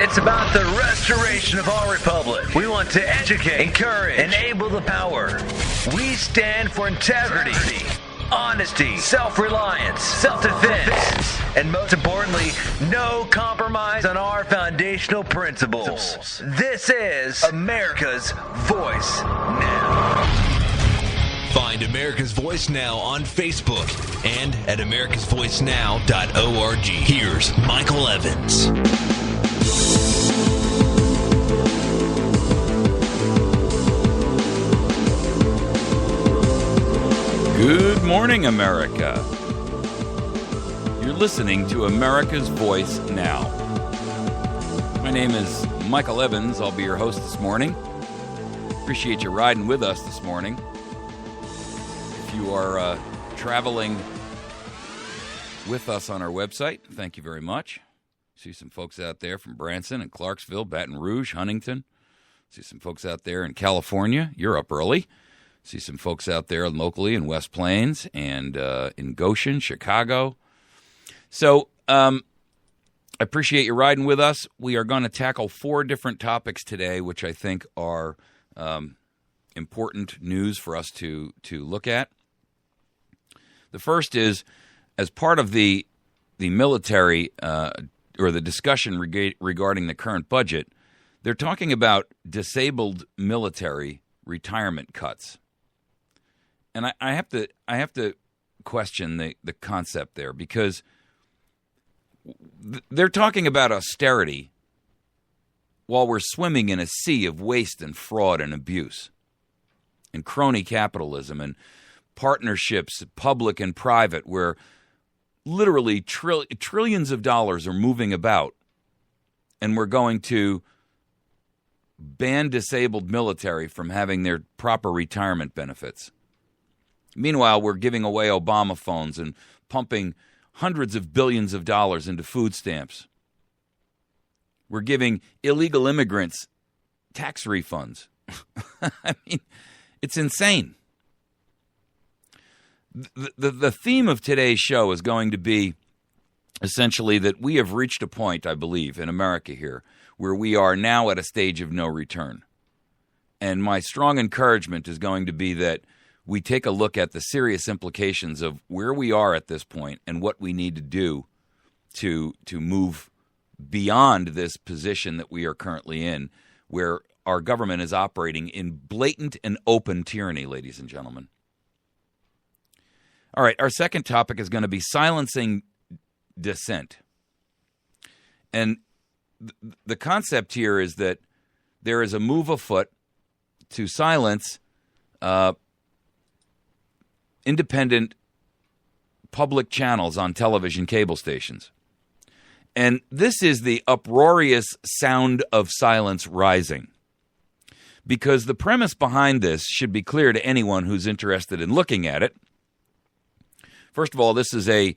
It's about the restoration of our republic. We want to educate, encourage, enable the power. We stand for integrity, honesty, self-reliance, self-defense, and most importantly, no compromise on our foundational principles. This is America's Voice Now. Find America's Voice Now on Facebook and at americasvoicenow.org. Here's Michael Evans. Good morning, America. You're listening to America's Voice Now. My name is Michael Evans. I'll be your host this morning. Appreciate you riding with us this morning. If you are traveling with us on our website, thank you very much. See some folks out there from Branson and Clarksville, Baton Rouge, Huntington. See some folks out there in California. You're up early. See some folks out there locally in West Plains and in Goshen, Chicago. So I appreciate you riding with us. We are going to tackle 4 different topics today, which I think are important news for us to look at. The first is, as part of the military or the discussion regarding the current budget, they're talking about disabled military retirement cuts. And I have to question the concept there, because they're talking about austerity while we're swimming in a sea of waste and fraud and abuse and crony capitalism and partnerships, public and private, where literally trillions of dollars are moving about, and we're going to ban disabled military from having their proper retirement benefits. Meanwhile, we're giving away Obama phones and pumping hundreds of billions of dollars into food stamps. We're giving illegal immigrants tax refunds. I mean, it's insane. The theme of today's show is going to be essentially that we have reached a point, I believe, in America here, where we are now at a stage of no return. And my strong encouragement is going to be that we take a look at the serious implications of where we are at this point and what we need to do to move beyond this position that we are currently in, where our government is operating in blatant and open tyranny, ladies and gentlemen. All right, our second topic is going to be silencing dissent. And the concept here is that there is a move afoot to silence independent public channels on television cable stations. And this is the uproarious sound of silence rising. Because the premise behind this should be clear to anyone who's interested in looking at it. First of all, this is a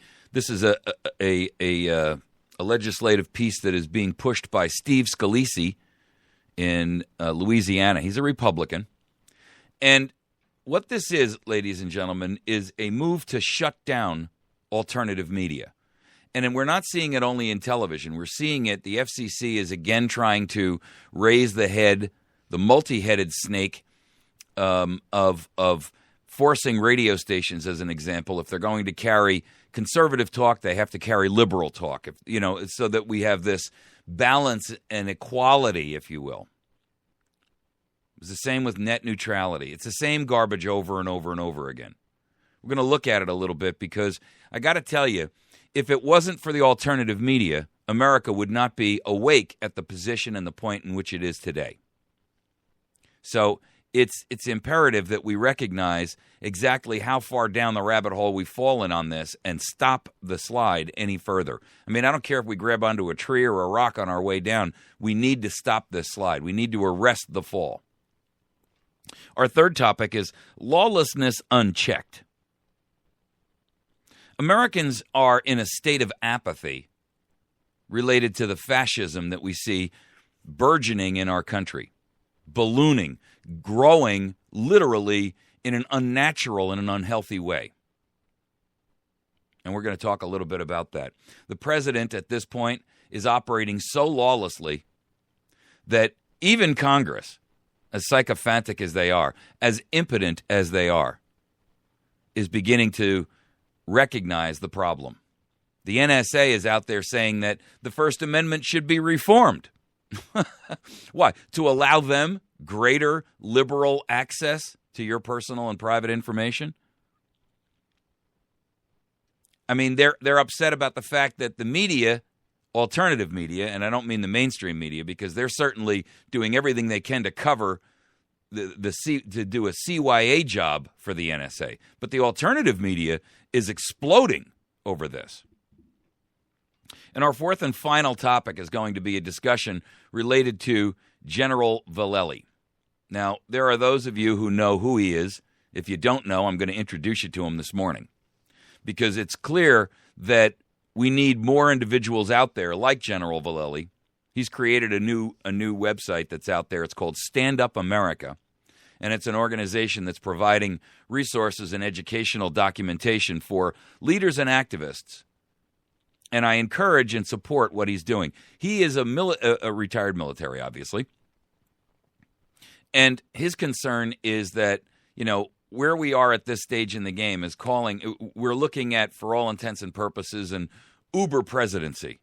legislative piece that is being pushed by Steve Scalise in Louisiana. He's a Republican. And what this is, ladies and gentlemen, is a move to shut down alternative media. And we're not seeing it only in television. We're seeing it. The FCC is again trying to raise the multi-headed snake of forcing radio stations, as an example. If they're going to carry conservative talk, they have to carry liberal talk, so that we have this balance and equality, if you will. It's the same with net neutrality. It's the same garbage over and over and over again. We're going to look at it a little bit, because I got to tell you, if it wasn't for the alternative media, America would not be awake at the position and the point in which it is today. So it's imperative that we recognize exactly how far down the rabbit hole we've fallen on this and stop the slide any further. I mean, I don't care if we grab onto a tree or a rock on our way down. We need to stop this slide. We need to arrest the fall. Our third topic is lawlessness unchecked. Americans are in a state of apathy related to the fascism that we see burgeoning in our country, ballooning, growing literally in an unnatural and an unhealthy way. And we're going to talk a little bit about that. The president at this point is operating so lawlessly that even Congress, as sycophantic as they are, as impotent as they are, is beginning to recognize the problem. The NSA is out there saying that the First Amendment should be reformed. Why? To allow them greater liberal access to your personal and private information? I mean, they're upset about the fact that the media, alternative media, and I don't mean the mainstream media, because they're certainly doing everything they can to cover to do a CYA job for the NSA. But the alternative media is exploding over this. And our fourth and final topic is going to be a discussion related to General Vallely. Now, there are those of you who know who he is. If you don't know, I'm going to introduce you to him this morning, because it's clear that we need more individuals out there like General Vallely. He's created a new website that's out there. It's called Stand Up America, and it's an organization that's providing resources and educational documentation for leaders and activists. And I encourage and support what he's doing. He is a retired military, obviously, and his concern is that, where we are at this stage in the game is we're looking at, for all intents and purposes, an Uber presidency.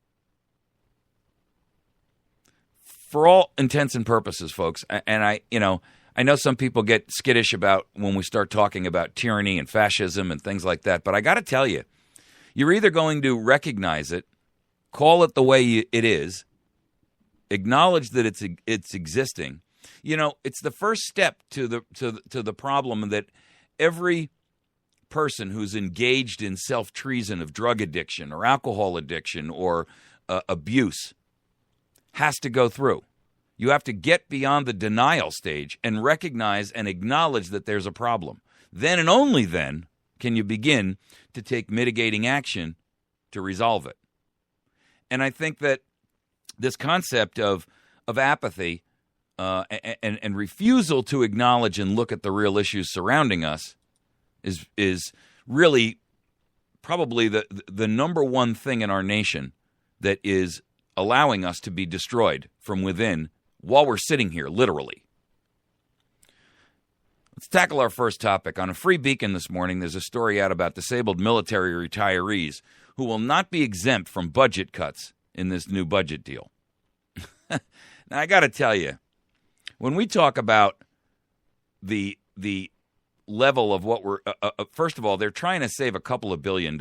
For all intents and purposes, folks, and I know some people get skittish about when we start talking about tyranny and fascism and things like that, but I got to tell you, you're either going to recognize it, call it the way it is, acknowledge that it's existing. It's the first step to the problem that every person who's engaged in self-treason of drug addiction or alcohol addiction or abuse has to go through. You have to get beyond the denial stage and recognize and acknowledge that there's a problem. Then and only then can you begin to take mitigating action to resolve it. And I think that this concept of apathy and refusal to acknowledge and look at the real issues surrounding us is really probably the number one thing in our nation that is allowing us to be destroyed from within while we're sitting here, literally. Let's tackle our first topic. On a Free Beacon this morning, there's a story out about disabled military retirees who will not be exempt from budget cuts in this new budget deal. Now, I got to tell you, when we talk about the level of what we're first of all, they're trying to save a couple of $2 billion.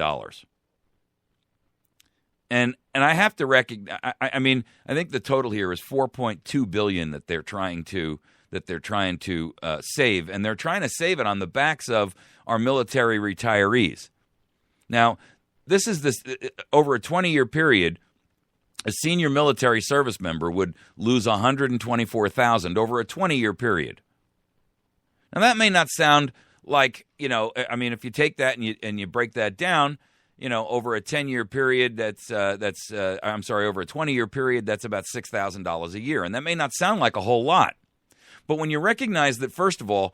And I have to recognize, I mean, I think the total here is $4.2 billion that they're trying to save, and they're trying to save it on the backs of our military retirees. Now, this is over a 20-year period. A senior military service member would lose $124,000 over a 20-year period. Now, that may not sound like, I mean, if you take that and you break that down, over a 10-year period, over a 20-year period, that's about $6,000 a year. And that may not sound like a whole lot. But when you recognize that, first of all,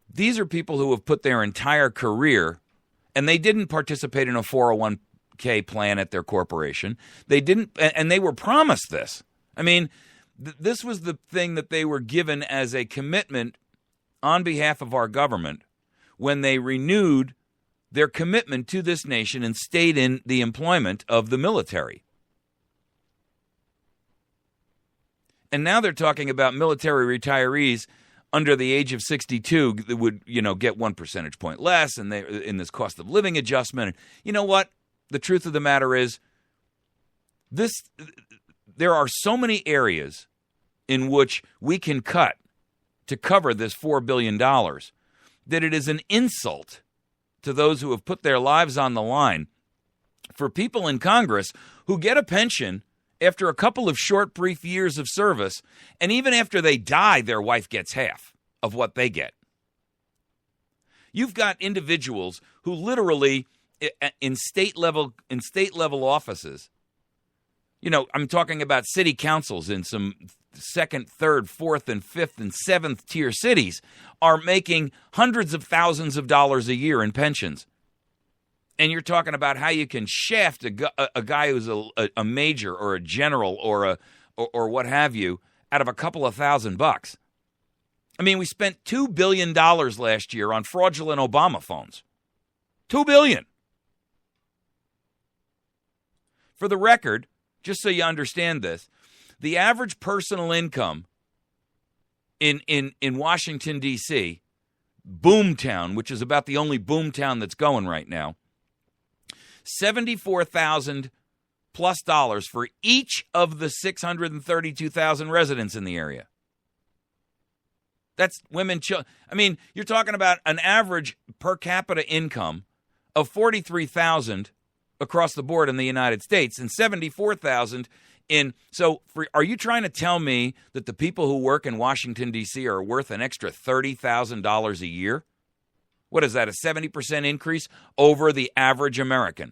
these are people who have put their entire career, and they didn't participate in a 401k plan at their corporation. They didn't, and they were promised this. I mean, this was the thing that they were given as a commitment on behalf of our government when they renewed their commitment to this nation and stayed in the employment of the military. And now they're talking about military retirees under the age of 62 that would, get 1 percentage point less, and they in this cost of living adjustment. And you know what? The truth of the matter is, there are so many areas in which we can cut to cover this $4 billion that it is an insult to those who have put their lives on the line for people in Congress who get a pension after a couple of short, brief years of service, and even after they die, their wife gets half of what they get. You've got individuals who literally, in state level offices, I'm talking about city councils in some second, third, fourth, and fifth, and seventh tier cities, are making hundreds of thousands of dollars a year in pensions. And you're talking about how you can shaft a guy who's a major or a general or what have you out of a couple of $1,000. I mean, we spent $2 billion last year on fraudulent Obama phones. $2 billion. For the record, just so you understand this, the average personal income in Washington, D.C., boomtown, which is about the only boomtown that's going right now, $74,000 plus for each of the 632,000 residents in the area. That's women, children. I mean, you're talking about an average per capita income of $43,000 across the board in the United States and $74,000 in. So are you trying to tell me that the people who work in Washington, D.C. are worth an extra $30,000 a year? What is that, a 70% increase over the average American?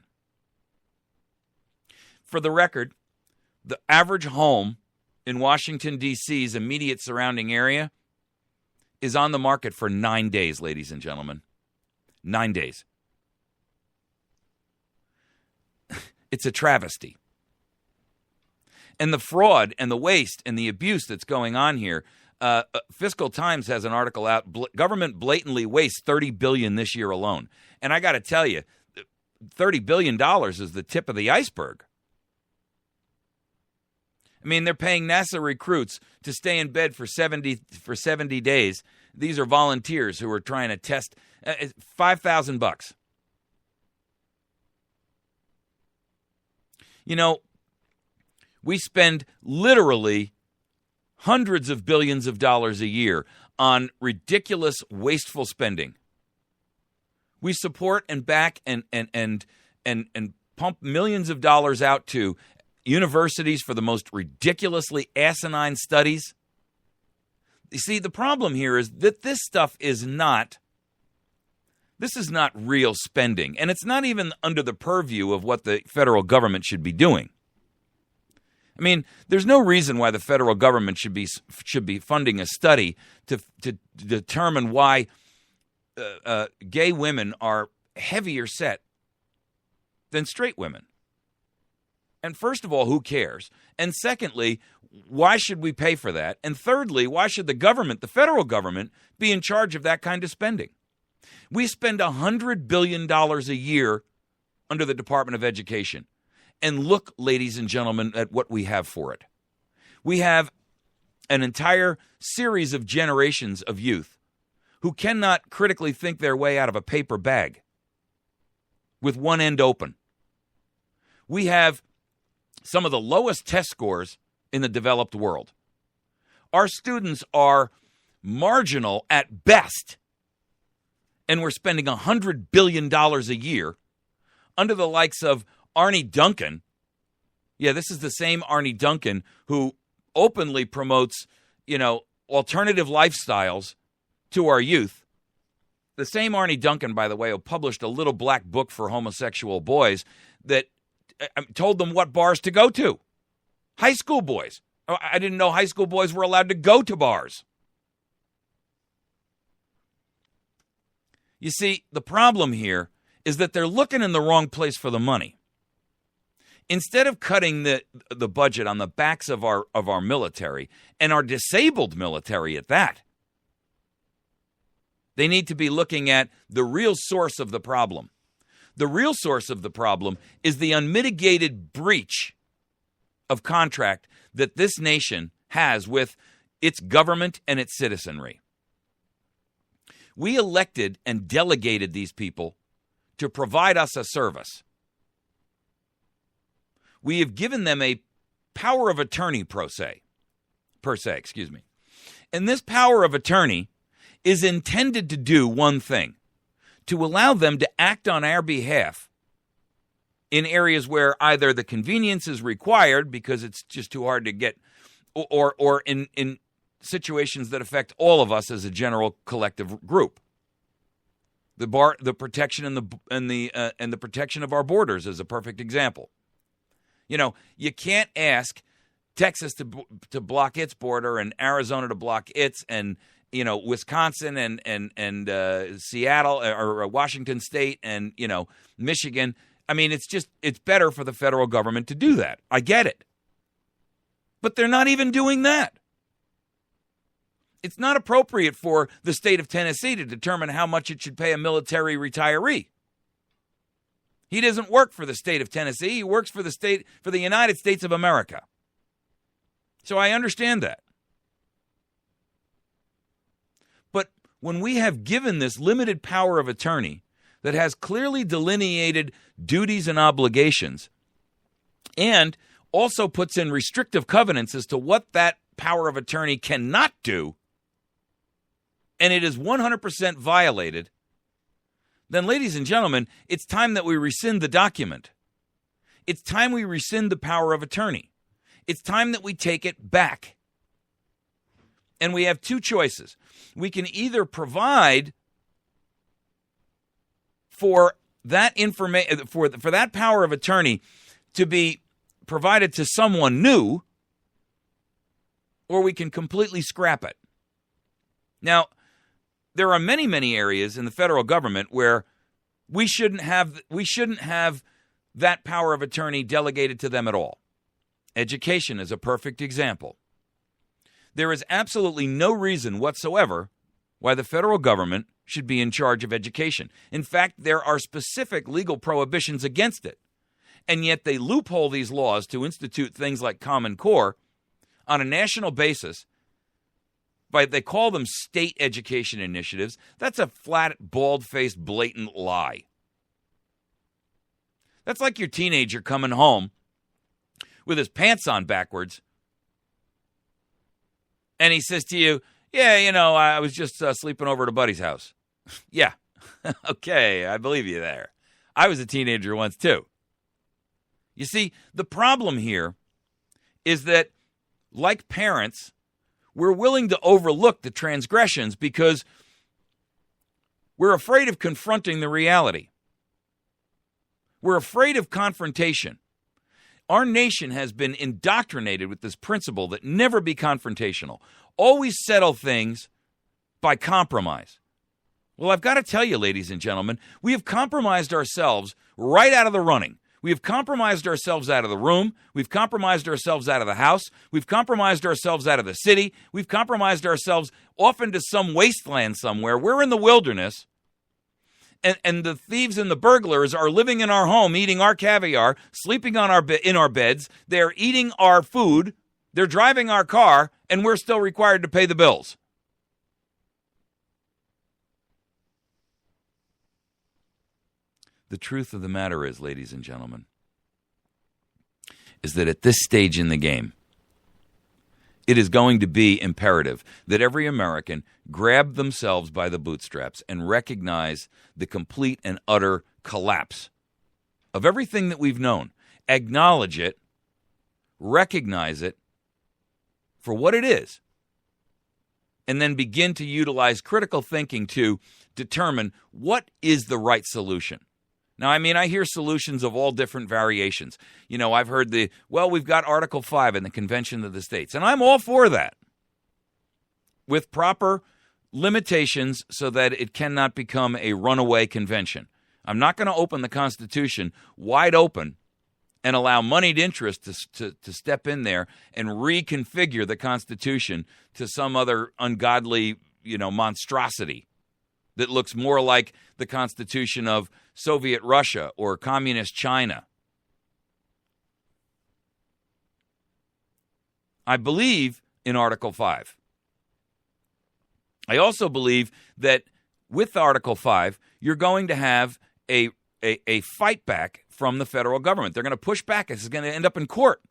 For the record, the average home in Washington, D.C.'s immediate surrounding area is on the market for 9 days, ladies and gentlemen. 9 days. It's a travesty. And the fraud and the waste and the abuse that's going on here, Fiscal Times has an article out, government blatantly wastes $30 billion this year alone. And I got to tell you, $30 billion is the tip of the iceberg. I mean, they're paying NASA recruits to stay in bed for 70 days. These are volunteers who are trying to test $5,000. You know, we spend literally hundreds of billions of dollars a year on ridiculous, wasteful spending. We support and back and pump millions of dollars out to universities for the most ridiculously asinine studies. You see, the problem here is that this stuff is not real spending, and it's not even under the purview of what the federal government should be doing. I mean, there's no reason why the federal government should be funding a study to determine why gay women are heavier set than straight women. And first of all, who cares? And secondly, why should we pay for that? And thirdly, why should the government, the federal government, be in charge of that kind of spending? We spend $100 billion a year under the Department of Education. And look, ladies and gentlemen, at what we have for it. We have an entire series of generations of youth who cannot critically think their way out of a paper bag with one end open. We have some of the lowest test scores in the developed world. Our students are marginal at best, and we're spending $100 billion a year under the likes of Arnie Duncan. Yeah, this is the same Arnie Duncan who openly promotes, alternative lifestyles to our youth. The same Arnie Duncan, by the way, who published a little black book for homosexual boys that told them what bars to go to. High school boys. I didn't know high school boys were allowed to go to bars. You see, the problem here is that they're looking in the wrong place for the money. Instead of cutting the budget on the backs of our military, and our disabled military at that, they need to be looking at the real source of the problem. The real source of the problem is the unmitigated breach of contract that this nation has with its government and its citizenry. We elected and delegated these people to provide us a service. We have given them a power of attorney per se. And this power of attorney is intended to do one thing: to allow them to act on our behalf in areas where either the convenience is required because it's just too hard to get, or in situations that affect all of us as a general collective group. The protection and the protection of our borders is a perfect example. You can't ask Texas to block its border and Arizona to block its, and Wisconsin and Seattle or Washington State and Michigan. I mean, it's better for the federal government to do that. I get it. But they're not even doing that. It's not appropriate for the state of Tennessee to determine how much it should pay a military retiree. He doesn't work for the state of Tennessee. He works for the United States of America. So I understand that. But when we have given this limited power of attorney that has clearly delineated duties and obligations, and also puts in restrictive covenants as to what that power of attorney cannot do, and it is 100% violated, then, ladies and gentlemen, it's time that we rescind the document. It's time we rescind the power of attorney. It's time that we take it back. And we have two choices. We can either provide for that for that power of attorney to be provided to someone new, or we can completely scrap it. Now, there are many, many areas in the federal government where we shouldn't have that power of attorney delegated to them at all. Education is a perfect example. There is absolutely no reason whatsoever why the federal government should be in charge of education. In fact, there are specific legal prohibitions against it. And yet they loophole these laws to institute things like Common Core on a national basis. They call them state education initiatives. That's a flat, bald-faced, blatant lie. That's like your teenager coming home with his pants on backwards, and he says to you, yeah, I was just sleeping over at a buddy's house. Yeah, okay, I believe you there. I was a teenager once, too. You see, the problem here is that, like parents, we're willing to overlook the transgressions because we're afraid of confronting the reality. We're afraid of confrontation. Our nation has been indoctrinated with this principle that never be confrontational. Always settle things by compromise. Well, I've got to tell you, ladies and gentlemen, we have compromised ourselves right out of the running. We have compromised ourselves out of the room. We've compromised ourselves out of the house. We've compromised ourselves out of the city. We've compromised ourselves off into some wasteland somewhere. We're in the wilderness, and the thieves and the burglars are living in our home, eating our caviar, sleeping on in our beds. They're eating our food. They're driving our car, and we're still required to pay the bills. The truth of the matter is, ladies and gentlemen, is that at this stage in the game, it is going to be imperative that every American grab themselves by the bootstraps and recognize the complete and utter collapse of everything that we've known. Acknowledge it, recognize it for what it is, and then begin to utilize critical thinking to determine what is the right solution. Now, I hear solutions of all different variations. I've heard we've got Article 5 in the Convention of the States, and I'm all for that, with proper limitations so that it cannot become a runaway convention. I'm not going to open the Constitution wide open and allow moneyed interests to step in there and reconfigure the Constitution to some other ungodly, monstrosity that looks more like the Constitution of Soviet Russia or Communist China. I believe in Article 5. I also believe that with Article 5, you're going to have a fight back from the federal government. They're going to push back. This is going to end up in court.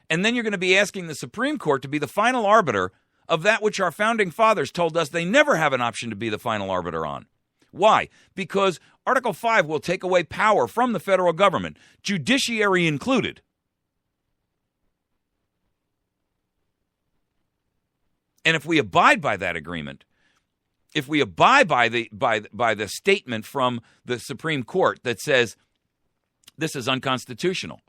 And then you're going to be asking the Supreme Court to be the final arbiter of that which our founding fathers told us they never have an option to be the final arbiter on. Why? Because Article 5 will take away power from the federal government, judiciary included. And if we abide by that agreement, if we abide by the statement from the Supreme Court that says this is unconstitutional,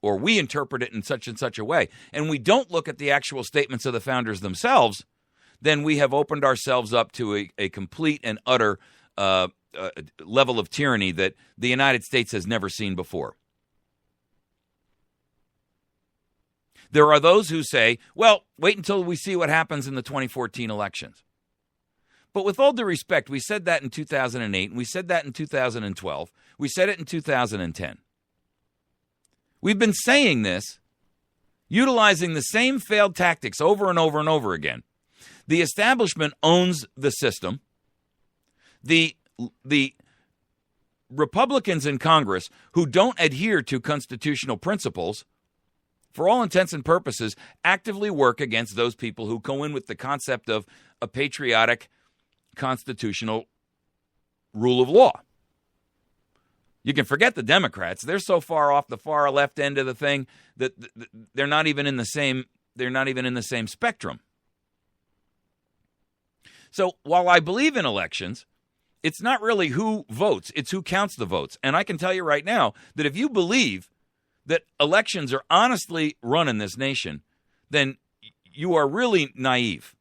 or we interpret it in such and such a way, and we don't look at the actual statements of the founders themselves, then we have opened ourselves up to a complete and utter level of tyranny that the United States has never seen before. There are those who say, well, wait until we see what happens in the 2014 elections. But with all due respect, we said that in 2008, and we said that in 2012. We said it in 2010. We've been saying this, utilizing the same failed tactics over and over and over again. The establishment owns the system. The Republicans in Congress who don't adhere to constitutional principles, for all intents and purposes, actively work against those people who go in with the concept of a patriotic constitutional rule of law. You can forget the Democrats. They're so far off the far left end of the thing that they're not even in the same spectrum. So while I believe in elections, it's not really who votes, it's who counts the votes. And I can tell you right now that if you believe that elections are honestly run in this nation, then you are really naive.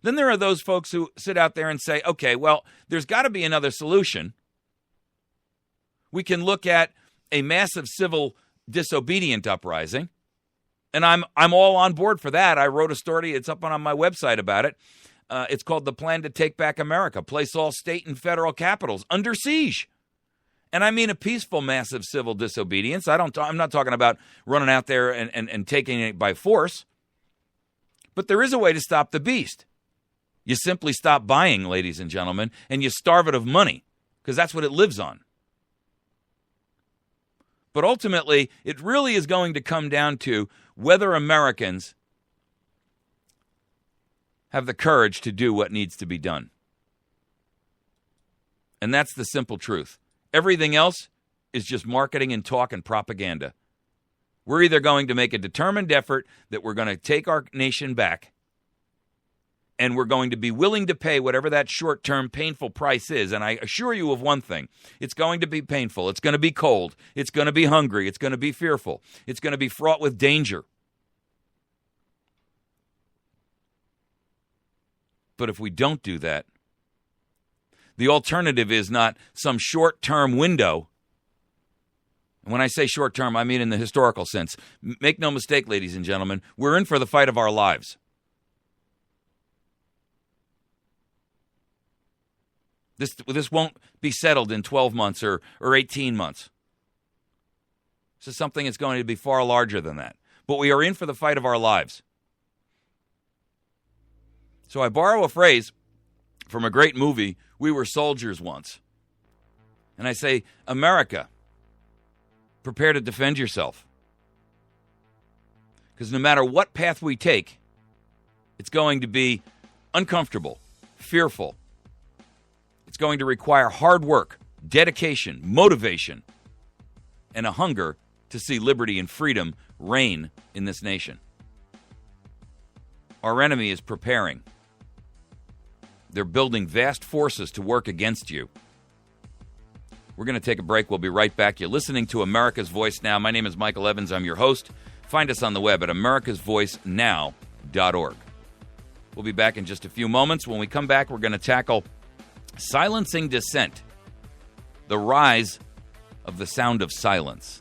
Then there are those folks who sit out there and say, okay, well, there's got to be another solution. We can look at a massive civil disobedient uprising, and I'm all on board for that. I wrote a story, it's up on my website about it. It's called The Plan to Take Back America, place all state and federal capitals under siege. And I mean a peaceful, massive civil disobedience. I'm not talking about running out there and taking it by force. But there is a way to stop the beast. You simply stop buying, ladies and gentlemen, and you starve it of money, because that's what it lives on. But ultimately, it really is going to come down to whether Americans have the courage to do what needs to be done. And that's the simple truth. Everything else is just marketing and talk and propaganda. We're either going to make a determined effort that we're going to take our nation back, and we're going to be willing to pay whatever that short-term painful price is. And I assure you of one thing. It's going to be painful. It's going to be cold. It's going to be hungry. It's going to be fearful. It's going to be fraught with danger. But if we don't do that, the alternative is not some short-term window. And when I say short-term, I mean in the historical sense. Make no mistake, ladies and gentlemen, we're in for the fight of our lives. This won't be settled in 12 months or 18 months. This is something that's going to be far larger than that. But we are in for the fight of our lives. So I borrow a phrase from a great movie, We Were Soldiers Once. And I say, America, prepare to defend yourself. Because no matter what path we take, it's going to be uncomfortable, fearful. It's going to require hard work, dedication, motivation, and a hunger to see liberty and freedom reign in this nation. Our enemy is preparing. They're building vast forces to work against you. We're going to take a break. We'll be right back. You're listening to America's Voice Now. My name is Michael Evans. I'm your host. Find us on the web at americasvoicenow.org. We'll be back in just a few moments. When we come back, we're going to tackle silencing dissent, the rise of the sound of silence.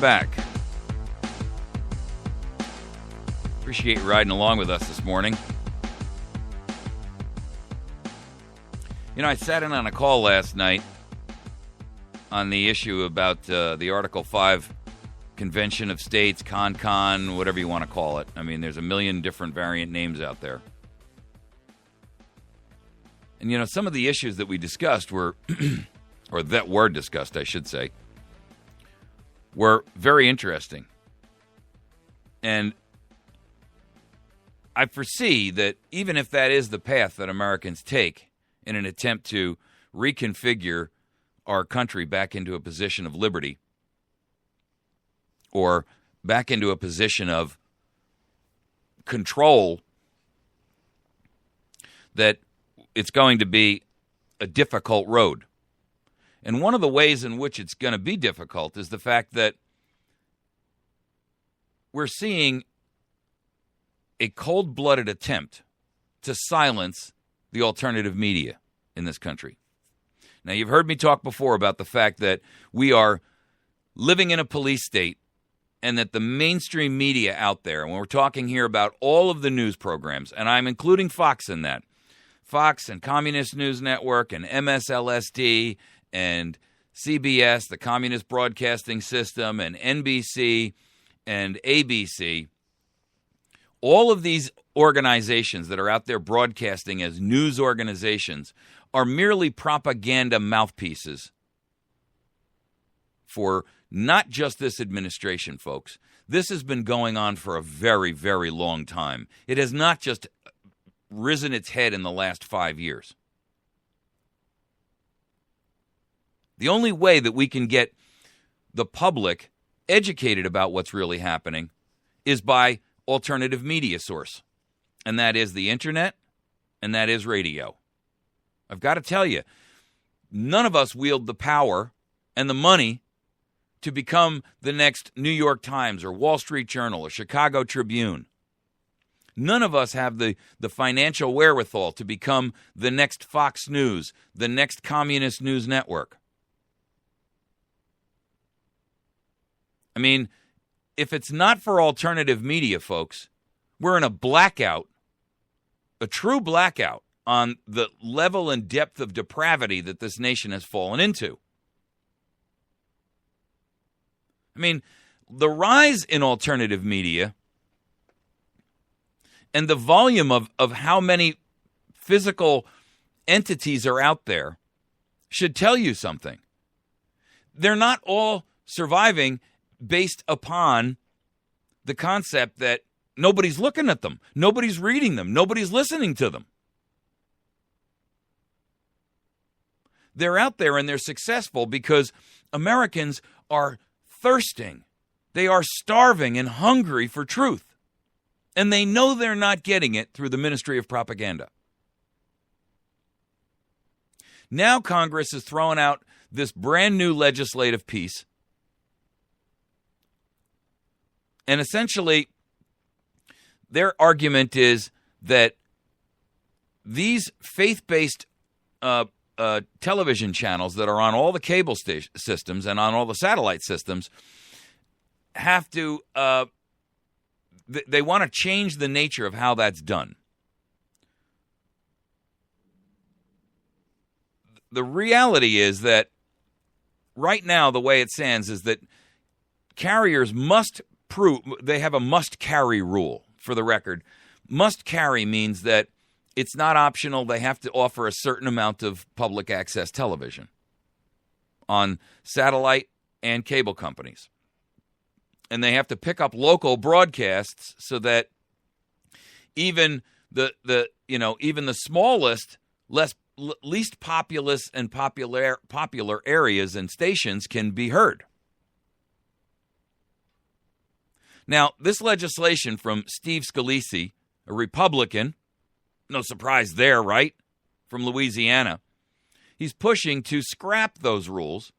Back. Appreciate you riding along with us this morning. You know, I sat in on a call last night on the issue about the Article 5 Convention of States, CON, whatever you want to call it. I mean, there's a million different variant names out there. And, you know, some of the issues that we discussed were, or that were discussed, I should say, were very interesting. And I foresee that even if that is the path that Americans take in an attempt to reconfigure our country back into a position of liberty or back into a position of control, that it's going to be a difficult road. And one of the ways in which it's going to be difficult is the fact that we're seeing a cold-blooded attempt to silence the alternative media in this country. Now, you've heard me talk before about the fact that we are living in a police state and that the mainstream media out there, and when we're talking here about all of the news programs, and I'm including Fox in that, Fox and Communist News Network and MSLSD and CBS, the Communist Broadcasting System, and NBC and ABC, all of these organizations that are out there broadcasting as news organizations are merely propaganda mouthpieces for not just this administration, folks. This has been going on for a very, very long time. It has not just risen its head in the last 5 years. The only way that we can get the public educated about what's really happening is by alternative media source, and that is the internet, and that is radio. I've got to tell you, none of us wield the power and the money to become the next New York Times or Wall Street Journal or Chicago Tribune. None of us have the financial wherewithal to become the next Fox News, the next Communist News Network. I mean, if it's not for alternative media, folks, we're in a blackout, a true blackout on the level and depth of depravity that this nation has fallen into. I mean, the rise in alternative media and the volume of how many physical entities are out there should tell you something. They're not all surviving based upon the concept that nobody's looking at them, nobody's reading them, nobody's listening to them. They're out there and they're successful because Americans are thirsting. They are starving and hungry for truth. And they know they're not getting it through the Ministry of Propaganda. Now Congress is throwing out this brand new legislative piece. And essentially, their argument is that these faith-based television channels that are on all the cable systems and on all the satellite systems have to, they want to change the nature of how that's done. The reality is that right now, the way it stands is that carriers must prove, they have a must-carry rule, for the record. Must-carry means that it's not optional. They have to offer a certain amount of public access television on satellite and cable companies. And they have to pick up local broadcasts so that even even the smallest, least populous and popular areas and stations can be heard. Now, this legislation from Steve Scalise, a Republican, no surprise there, right? From Louisiana, he's pushing to scrap those rules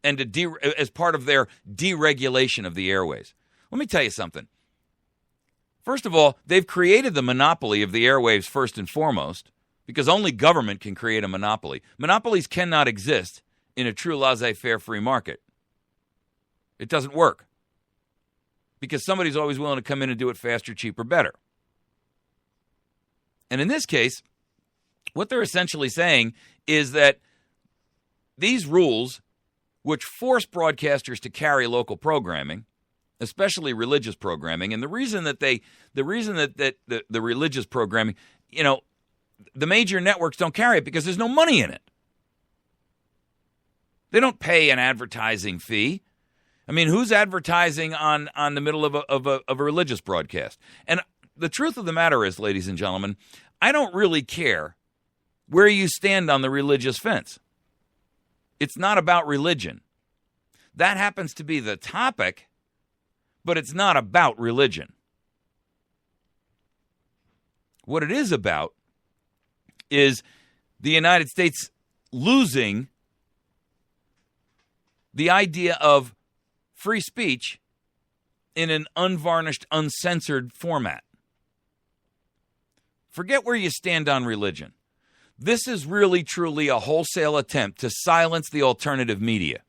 and to as part of their deregulation of the airways. Let me tell you something. First of all, they've created the monopoly of the airwaves first and foremost, because only government can create a monopoly. Monopolies cannot exist in a true laissez-faire free market. It doesn't work, because somebody's always willing to come in and do it faster, cheaper, better. And in this case, what they're essentially saying is that these rules, which force broadcasters to carry local programming, especially religious programming, and the reason that the religious programming, the major networks don't carry it because there's no money in it. They don't pay an advertising fee. I mean, who's advertising on the middle of a religious broadcast? And the truth of the matter is, ladies and gentlemen, I don't really care where you stand on the religious fence. It's not about religion. That happens to be the topic, but it's not about religion. What it is about is the United States losing the idea of free speech in an unvarnished, uncensored format. Forget where you stand on religion. This is really, truly a wholesale attempt to silence the alternative media.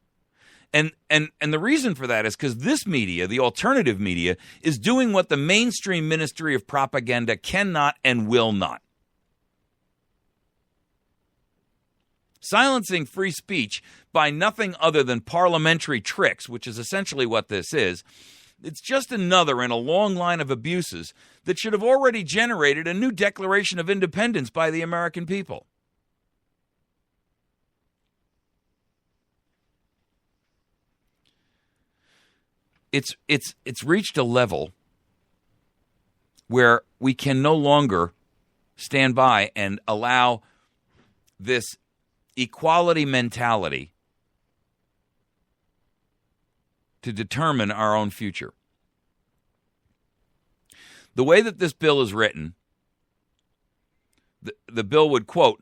And the reason for that is because this media, the alternative media, is doing what the mainstream ministry of propaganda cannot and will not. Silencing free speech by nothing other than parliamentary tricks, which is essentially what this is, it's just another in a long line of abuses that should have already generated a new Declaration of Independence by the American people. It's reached a level where we can no longer stand by and allow this equality mentality to determine our own future. The way that this bill is written, the bill would, quote,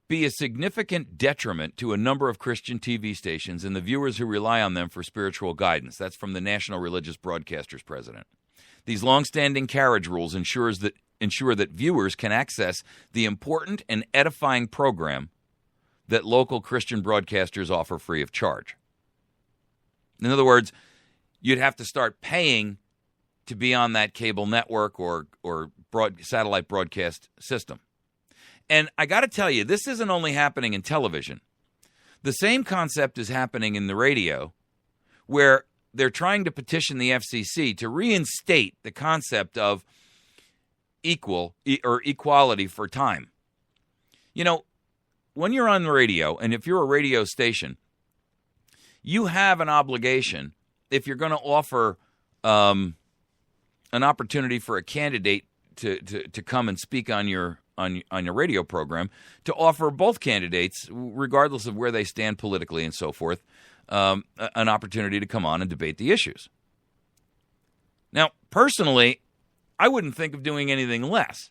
be a significant detriment to a number of Christian TV stations and the viewers who rely on them for spiritual guidance. That's from the National Religious Broadcasters president. These long-standing carriage rules ensure that viewers can access the important and edifying program that local Christian broadcasters offer free of charge. In other words, you'd have to start paying to be on that cable network or satellite broadcast system. And I got to tell you, this isn't only happening in television. The same concept is happening in the radio, where they're trying to petition the FCC to reinstate the concept of equality for time. You know, when you're on the radio, and if you're a radio station, you have an obligation, if you're going to offer an opportunity for a candidate to come and speak on your radio program, to offer both candidates, regardless of where they stand politically and so forth, an opportunity to come on and debate the issues. Now, personally, I wouldn't think of doing anything less.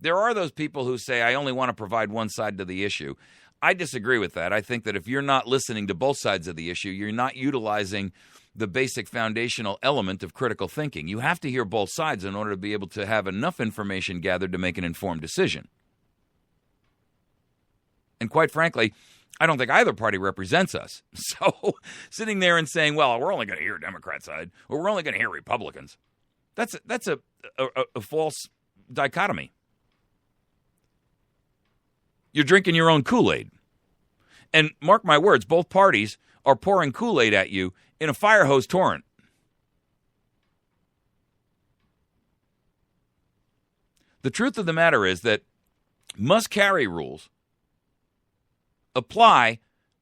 There are those people who say, I only want to provide one side to the issue. I disagree with that. I think that if you're not listening to both sides of the issue, you're not utilizing the basic foundational element of critical thinking. You have to hear both sides in order to be able to have enough information gathered to make an informed decision. And quite frankly, I don't think either party represents us. So sitting there and saying, well, we're only going to hear Democrat side, or we're only going to hear Republicans, that's a false dichotomy. You're drinking your own Kool-Aid. And mark my words, both parties are pouring Kool-Aid at you in a fire hose torrent. The truth of the matter is that must-carry rules apply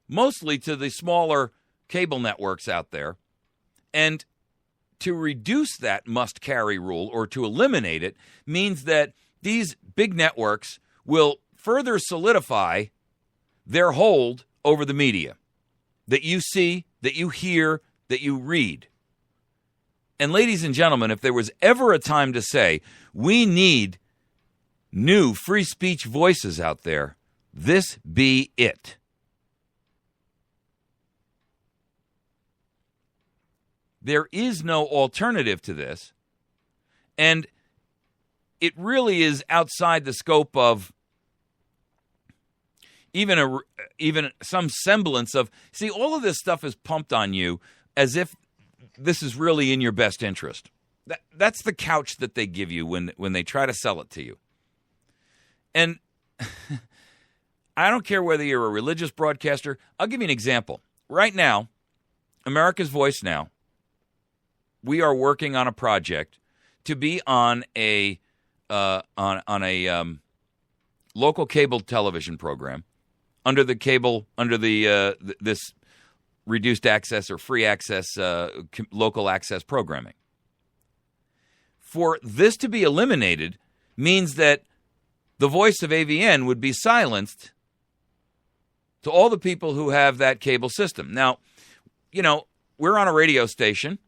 mostly to the smaller cable networks out there. And to reduce that must-carry rule, or to eliminate it, means that these big networks will further solidify their hold over the media that you see, that you hear, that you read. And ladies and gentlemen, if there was ever a time to say, we need new free speech voices out there, this be it. There is no alternative to this, and it really is outside the scope of even some semblance of, see, all of this stuff is pumped on you as if this is really in your best interest. That's the couch that they give you when they try to sell it to you. And I don't care whether you're a religious broadcaster. I'll give you an example. Right now, America's Voice Now, we are working on a project to be on a local cable television program under this reduced access or free access local access programming. For this to be eliminated means that the voice of AVN would be silenced to all the people who have that cable system. Now, we're on a radio station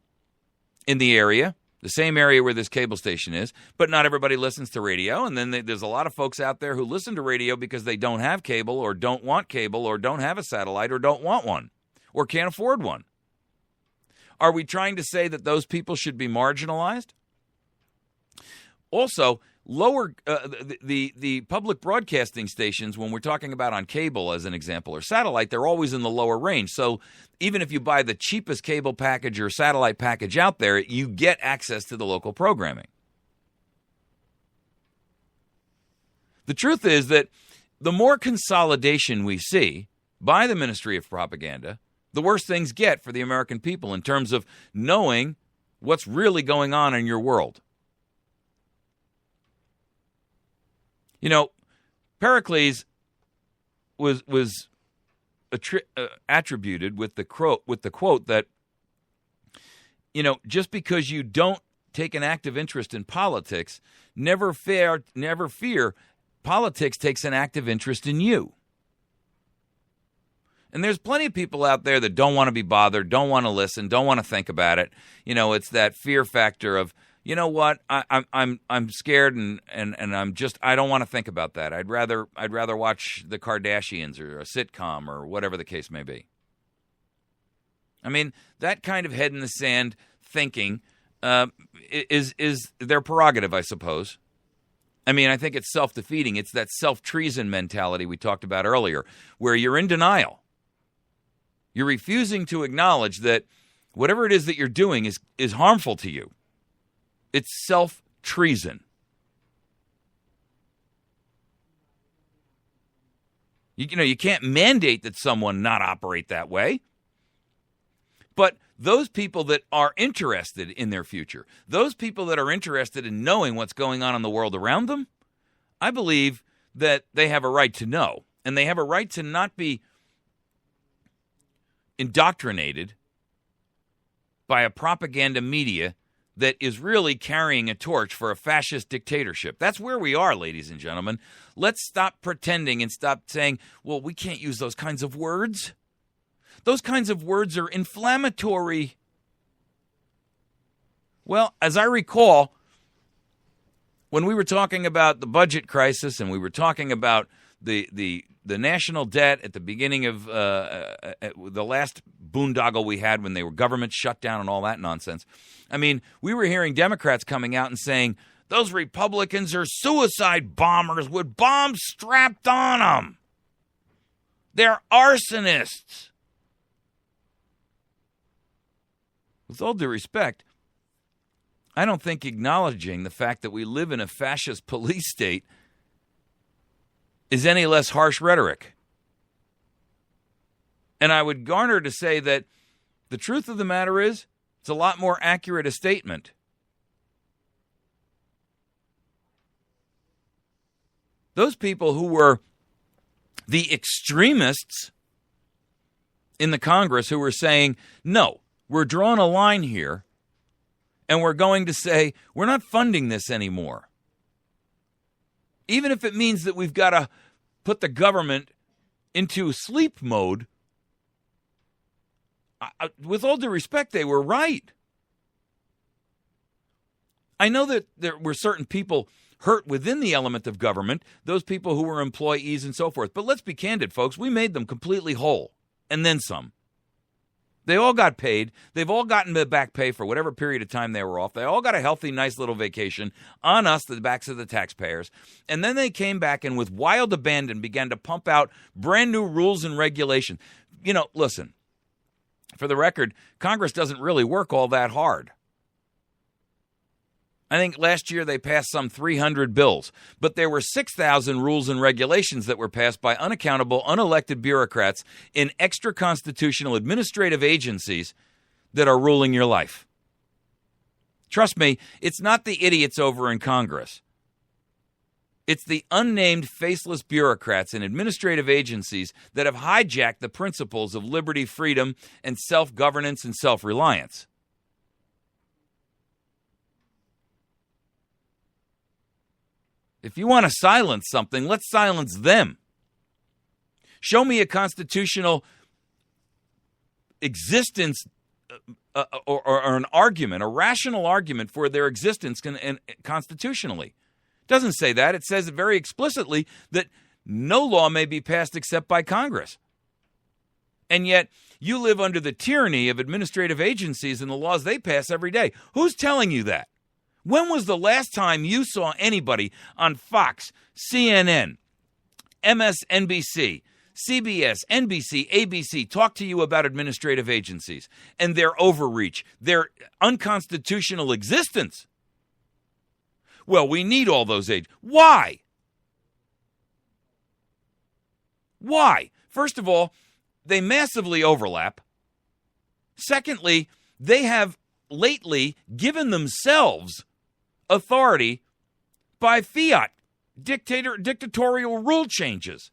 in the area, the same area where this cable station is, but not everybody listens to radio. And then there's a lot of folks out there who listen to radio because they don't have cable or don't want cable or don't have a satellite or don't want one or can't afford one. Are we trying to say that those people should be marginalized? Also, lower the public broadcasting stations, when we're talking about on cable as an example or satellite, they're always in the lower range. So even if you buy the cheapest cable package or satellite package out there, you get access to the local programming. The truth is that the more consolidation we see by the Ministry of Propaganda, the worse things get for the American people in terms of knowing what's really going on in your world. Pericles was attributed with the quote that, just because you don't take an active interest in politics, never fear, politics takes an active interest in you. And there's plenty of people out there that don't want to be bothered, don't want to listen, don't want to think about it. It's that fear factor of, you know what, I'm scared and I don't want to think about that. I'd rather watch the Kardashians or a sitcom or whatever the case may be. I mean, that kind of head in the sand thinking is their prerogative, I suppose. I mean, I think it's self-defeating. It's that self-treason mentality we talked about earlier, where you're in denial. You're refusing to acknowledge that whatever it is that you're doing is harmful to you. It's self-treason. You can't mandate that someone not operate that way. But those people that are interested in their future, those people that are interested in knowing what's going on in the world around them, I believe that they have a right to know. And they have a right to not be indoctrinated by a propaganda media that is really carrying a torch for a fascist dictatorship. That's where we are, ladies and gentlemen. Let's stop pretending and stop saying, well, we can't use those kinds of words. Those kinds of words are inflammatory. Well, as I recall, when we were talking about the budget crisis and we were talking about the national debt at the beginning of the last boondoggle we had when they were government shut down and all that nonsense, I mean, we were hearing Democrats coming out and saying, those Republicans are suicide bombers with bombs strapped on them. They're arsonists. With all due respect, I don't think acknowledging the fact that we live in a fascist police state is any less harsh rhetoric. And I would garner to say that the truth of the matter is, it's a lot more accurate a statement. Those people who were the extremists in the Congress who were saying, no, we're drawing a line here, and we're going to say, we're not funding this anymore. Even if it means that we've got to put the government into sleep mode, with all due respect, they were right. I know that there were certain people hurt within the element of government, those people who were employees and so forth. But let's be candid, folks. We made them completely whole, and then some. They all got paid. They've all gotten the back pay for whatever period of time they were off. They all got a healthy, nice little vacation on us, the backs of the taxpayers. And then they came back and with wild abandon began to pump out brand new rules and regulations. Listen, for the record, Congress doesn't really work all that hard. I think last year they passed some 300 bills, but there were 6,000 rules and regulations that were passed by unaccountable, unelected bureaucrats in extra-constitutional administrative agencies that are ruling your life. Trust me, it's not the idiots over in Congress. It's the unnamed, faceless bureaucrats in administrative agencies that have hijacked the principles of liberty, freedom, and self-governance and self-reliance. If you want to silence something, let's silence them. Show me a constitutional existence or an argument, a rational argument for their existence constitutionally. It doesn't say that. It says very explicitly that no law may be passed except by Congress. And yet you live under the tyranny of administrative agencies and the laws they pass every day. Who's telling you that? When was the last time you saw anybody on Fox, CNN, MSNBC, CBS, NBC, ABC talk to you about administrative agencies and their overreach, their unconstitutional existence? Well, we need all those agencies. Why? Why? First of all, they massively overlap. Secondly, they have lately given themselves authority by fiat, dictatorial rule changes.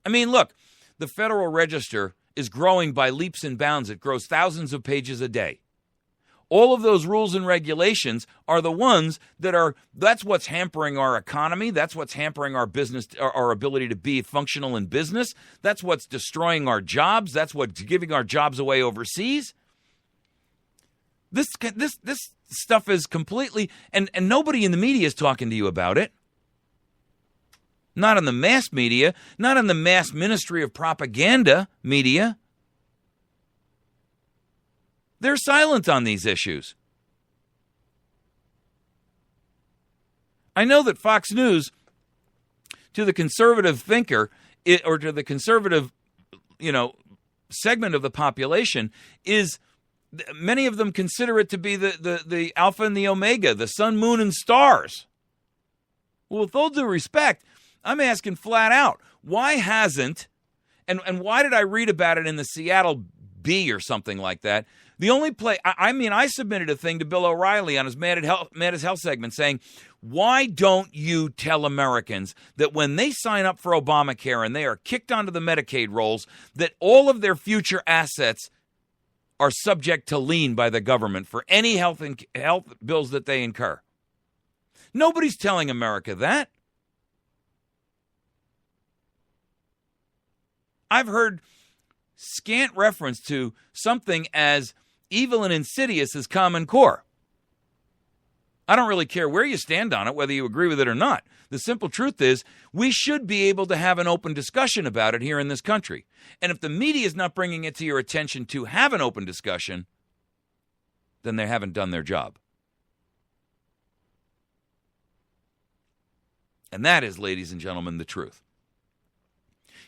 I mean, look, the Federal Register is growing by leaps and bounds. It grows thousands of pages a day. All of those rules and regulations are the ones that's what's hampering our economy. That's what's hampering our business, our ability to be functional in business. That's what's destroying our jobs. That's what's giving our jobs away overseas. This stuff is completely, and nobody in the media is talking to you about it. Not in the mass media, not in the mass ministry of propaganda media. They're silent on these issues. I know that Fox News, to the conservative thinker, or to the conservative, segment of the population, many of them consider it to be the alpha and the omega, the sun, moon, and stars. Well, with all due respect, I'm asking flat out, why hasn't, and why did I read about it in the Seattle Bee or something like that? The only place, I submitted a thing to Bill O'Reilly on his Mad as Hell segment saying, why don't you tell Americans that when they sign up for Obamacare and they are kicked onto the Medicaid rolls, that all of their future assets are subject to lien by the government for any health bills that they incur? Nobody's telling America that. I've heard scant reference to something as evil and insidious as Common Core. I don't really care where you stand on it, whether you agree with it or not. The simple truth is we should be able to have an open discussion about it here in this country. And if the media is not bringing it to your attention to have an open discussion, then they haven't done their job. And that is, ladies and gentlemen, the truth.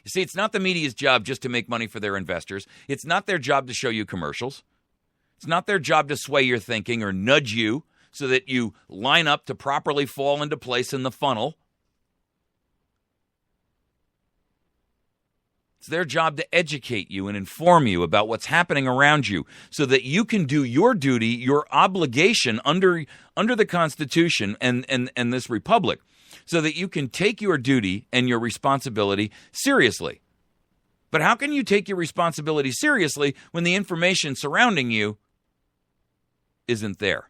You see, it's not the media's job just to make money for their investors. It's not their job to show you commercials. It's not their job to sway your thinking or nudge you so that you line up to properly fall into place in the funnel. It's their job to educate you and inform you about what's happening around you so that you can do your duty, your obligation under the Constitution and this republic, so that you can take your duty and your responsibility seriously. But how can you take your responsibility seriously when the information surrounding you isn't there?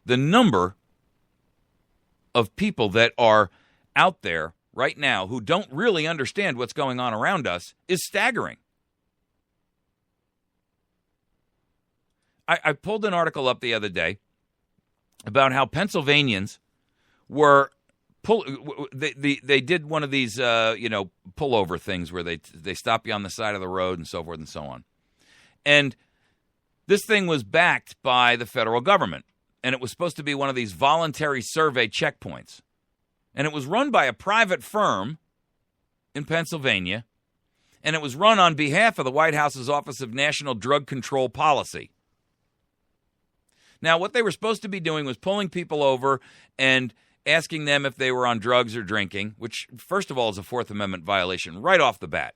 The number of people that are out there right now who don't really understand what's going on around us is staggering. I pulled an article up the other day about how Pennsylvanians were they did one of these pullover things where they stop you on the side of the road and so forth and so on. And this thing was backed by the federal government, and it was supposed to be one of these voluntary survey checkpoints. And it was run by a private firm in Pennsylvania, and it was run on behalf of the White House's Office of National Drug Control Policy. Now, what they were supposed to be doing was pulling people over and asking them if they were on drugs or drinking, which, first of all, is a Fourth Amendment violation right off the bat.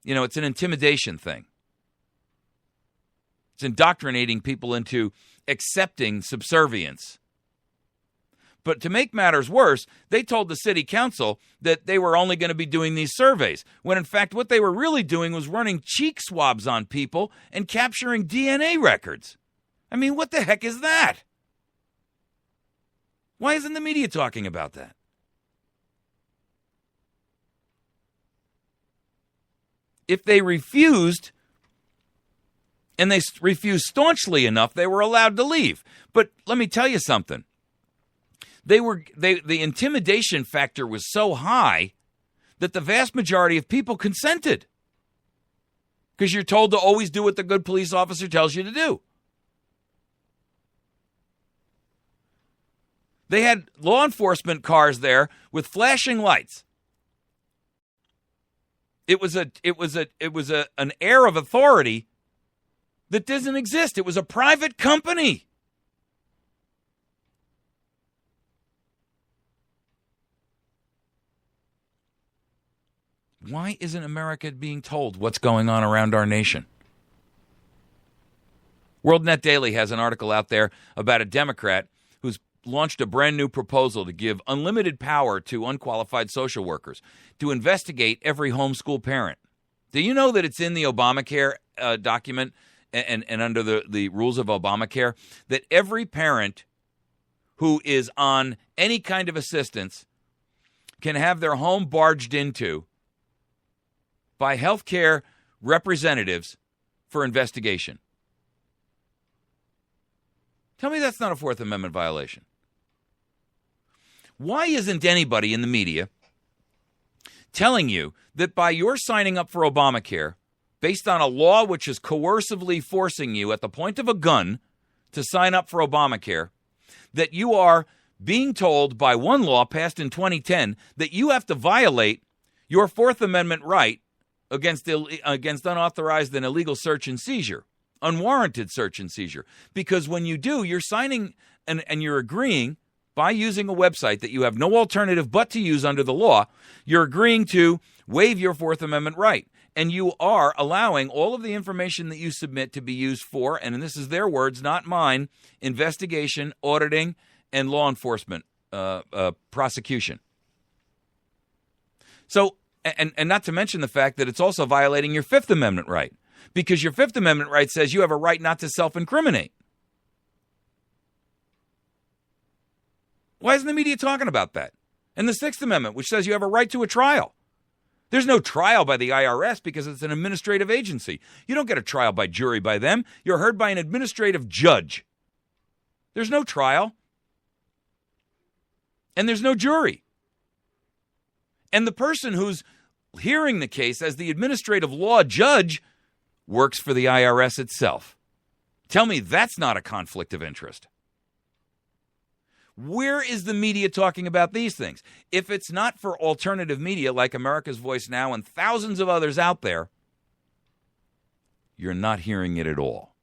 It's an intimidation thing. It's indoctrinating people into accepting subservience. But to make matters worse, they told the city council that they were only going to be doing these surveys, when in fact what they were really doing was running cheek swabs on people and capturing DNA records. I mean, what the heck is that? Why isn't the media talking about that? If they refused, and they refused staunchly enough, they were allowed to leave. But let me tell you something. The intimidation factor was so high that the vast majority of people consented. Because you're told to always do what the good police officer tells you to do. They had law enforcement cars there with flashing lights. It was an air of authority that doesn't exist. It was a private company. Why isn't America being told what's going on around our nation? WorldNet Daily has an article out there about a Democrat who's launched a brand new proposal to give unlimited power to unqualified social workers to investigate every homeschool parent. Do you know that it's in the Obamacare document and under the rules of Obamacare that every parent who is on any kind of assistance can have their home barged into by healthcare representatives for investigation? Tell me that's not a Fourth Amendment violation. Why isn't anybody in the media telling you that by your signing up for Obamacare, based on a law which is coercively forcing you at the point of a gun to sign up for Obamacare, that you are being told by one law passed in 2010 that you have to violate your Fourth Amendment right against unauthorized and illegal search and seizure, unwarranted search and seizure? Because when you do, you're signing and you're agreeing by using a website that you have no alternative but to use under the law, you're agreeing to waive your Fourth Amendment right. And you are allowing all of the information that you submit to be used for, and this is their words, not mine, investigation, auditing, and law enforcement prosecution. So, and not to mention the fact that it's also violating your Fifth Amendment right, because your Fifth Amendment right says you have a right not to self-incriminate. Why isn't the media talking about that? And the Sixth Amendment, which says you have a right to a trial. There's no trial by the IRS because it's an administrative agency. You don't get a trial by jury by them. You're heard by an administrative judge. There's no trial. And there's no jury. And the person who's hearing the case as the administrative law judge works for the IRS itself. Tell me that's not a conflict of interest. Where is the media talking about these things? If it's not for alternative media like America's Voice Now and thousands of others out there, you're not hearing it at all.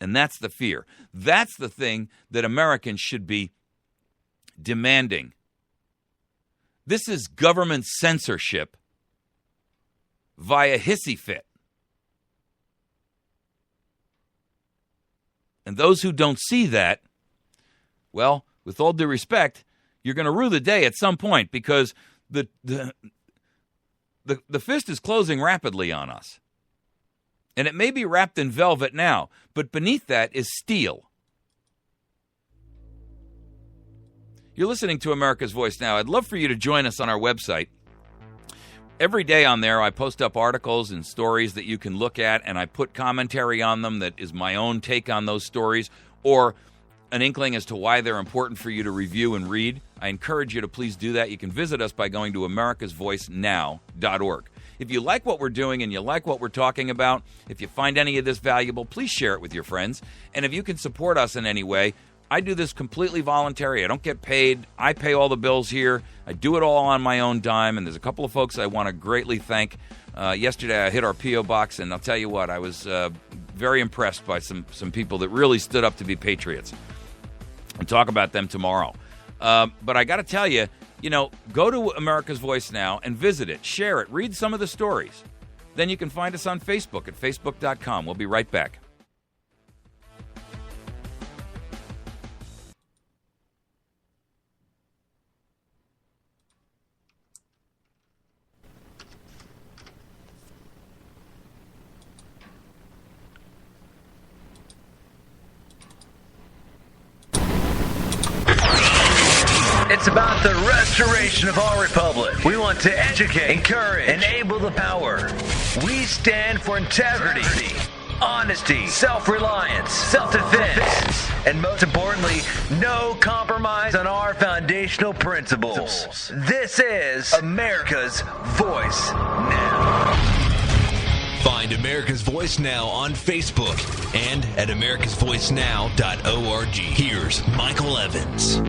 And that's the fear. That's the thing that Americans should be demanding. This is government censorship via hissy fit. And those who don't see that, well, with all due respect, you're going to rue the day at some point, because the fist is closing rapidly on us. And it may be wrapped in velvet now, but beneath that is steel. You're listening to America's Voice Now. I'd love for you to join us on our website. Every day on there, I post up articles and stories that you can look at, and I put commentary on them that is my own take on those stories, or an inkling as to why they're important for you to review and read. I encourage you to please do that. You can visit us by going to americasvoicenow.org. If you like what we're doing and you like what we're talking about, if you find any of this valuable, please share it with your friends. And if you can support us in any way, I do this completely voluntary. I don't get paid. I pay all the bills here. I do it all on my own dime, and there's a couple of folks I want to greatly thank. Yesterday I hit our P.O. box, and I'll tell you what, I was very impressed by some people that really stood up to be patriots. I'll talk about them tomorrow. But I got to tell you, go to America's Voice Now and visit it, share it, read some of the stories. Then you can find us on Facebook at facebook.com. We'll be right back. It's about the restoration of our republic. We want to educate, encourage, enable the power. We stand for integrity, honesty, self-reliance, self-defense, and most importantly, no compromise on our foundational principles. This is America's Voice Now. Find America's Voice Now on Facebook and at americasvoicenow.org. Here's Michael Evans.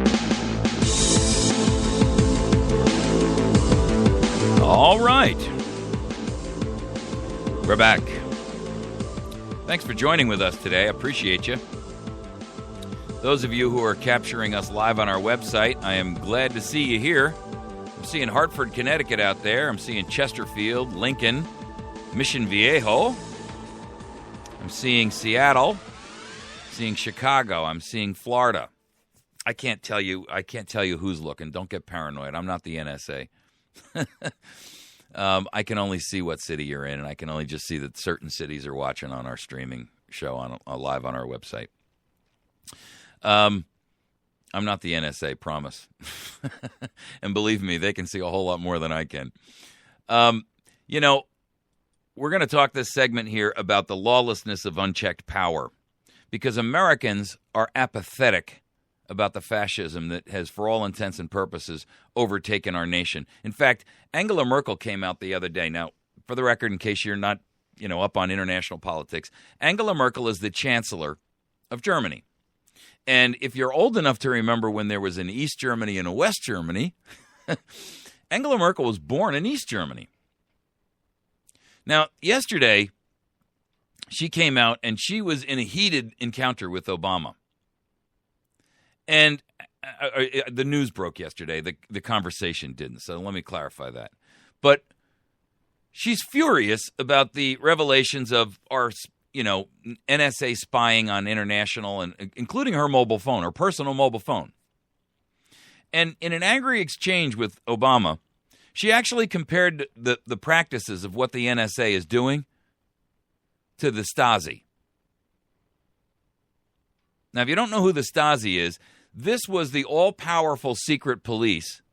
All right. We're back. Thanks for joining with us today. I appreciate you. Those of you who are capturing us live on our website, I am glad to see you here. I'm seeing Hartford, Connecticut out there. I'm seeing Chesterfield, Lincoln, Mission Viejo. I'm seeing Seattle, seeing Chicago. I'm seeing Florida. I can't tell you who's looking. Don't get paranoid. I'm not the NSA. I can only see what city you're in, and I can only just see that certain cities are watching on our streaming show on live on our website. I'm not the NSA, promise. And believe me, they can see a whole lot more than I can. We're going to talk this segment here about the lawlessness of unchecked power, because Americans are apathetic about the fascism that has, for all intents and purposes, overtaken our nation. In fact, Angela Merkel came out the other day. Now, for the record, in case you're not, up on international politics, Angela Merkel is the Chancellor of Germany. And if you're old enough to remember when there was an East Germany and a West Germany, Angela Merkel was born in East Germany. Now, yesterday, she came out and she was in a heated encounter with Obama. And the news broke yesterday. The conversation didn't, so let me clarify that. But she's furious about the revelations of our, NSA spying on international, and including her mobile phone, her personal mobile phone. And in an angry exchange with Obama, she actually compared the practices of what the NSA is doing to the Stasi. Now, if you don't know who the Stasi is, this was the all-powerful secret police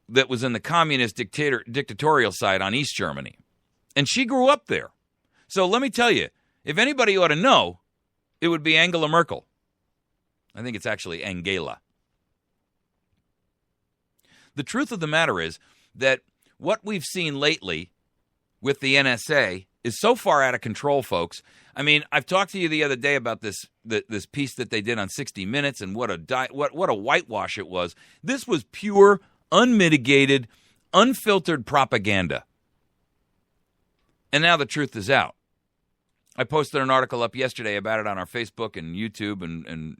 that was in the communist dictatorial side on East Germany. And she grew up there. So let me tell you, if anybody ought to know, it would be Angela Merkel. I think it's actually Angela. The truth of the matter is that what we've seen lately with the NSA is so far out of control, folks. I mean, I've talked to you the other day about this piece that they did on 60 Minutes and what a whitewash it was. This was pure, unmitigated, unfiltered propaganda. And now the truth is out. I posted an article up yesterday about it on our Facebook and YouTube and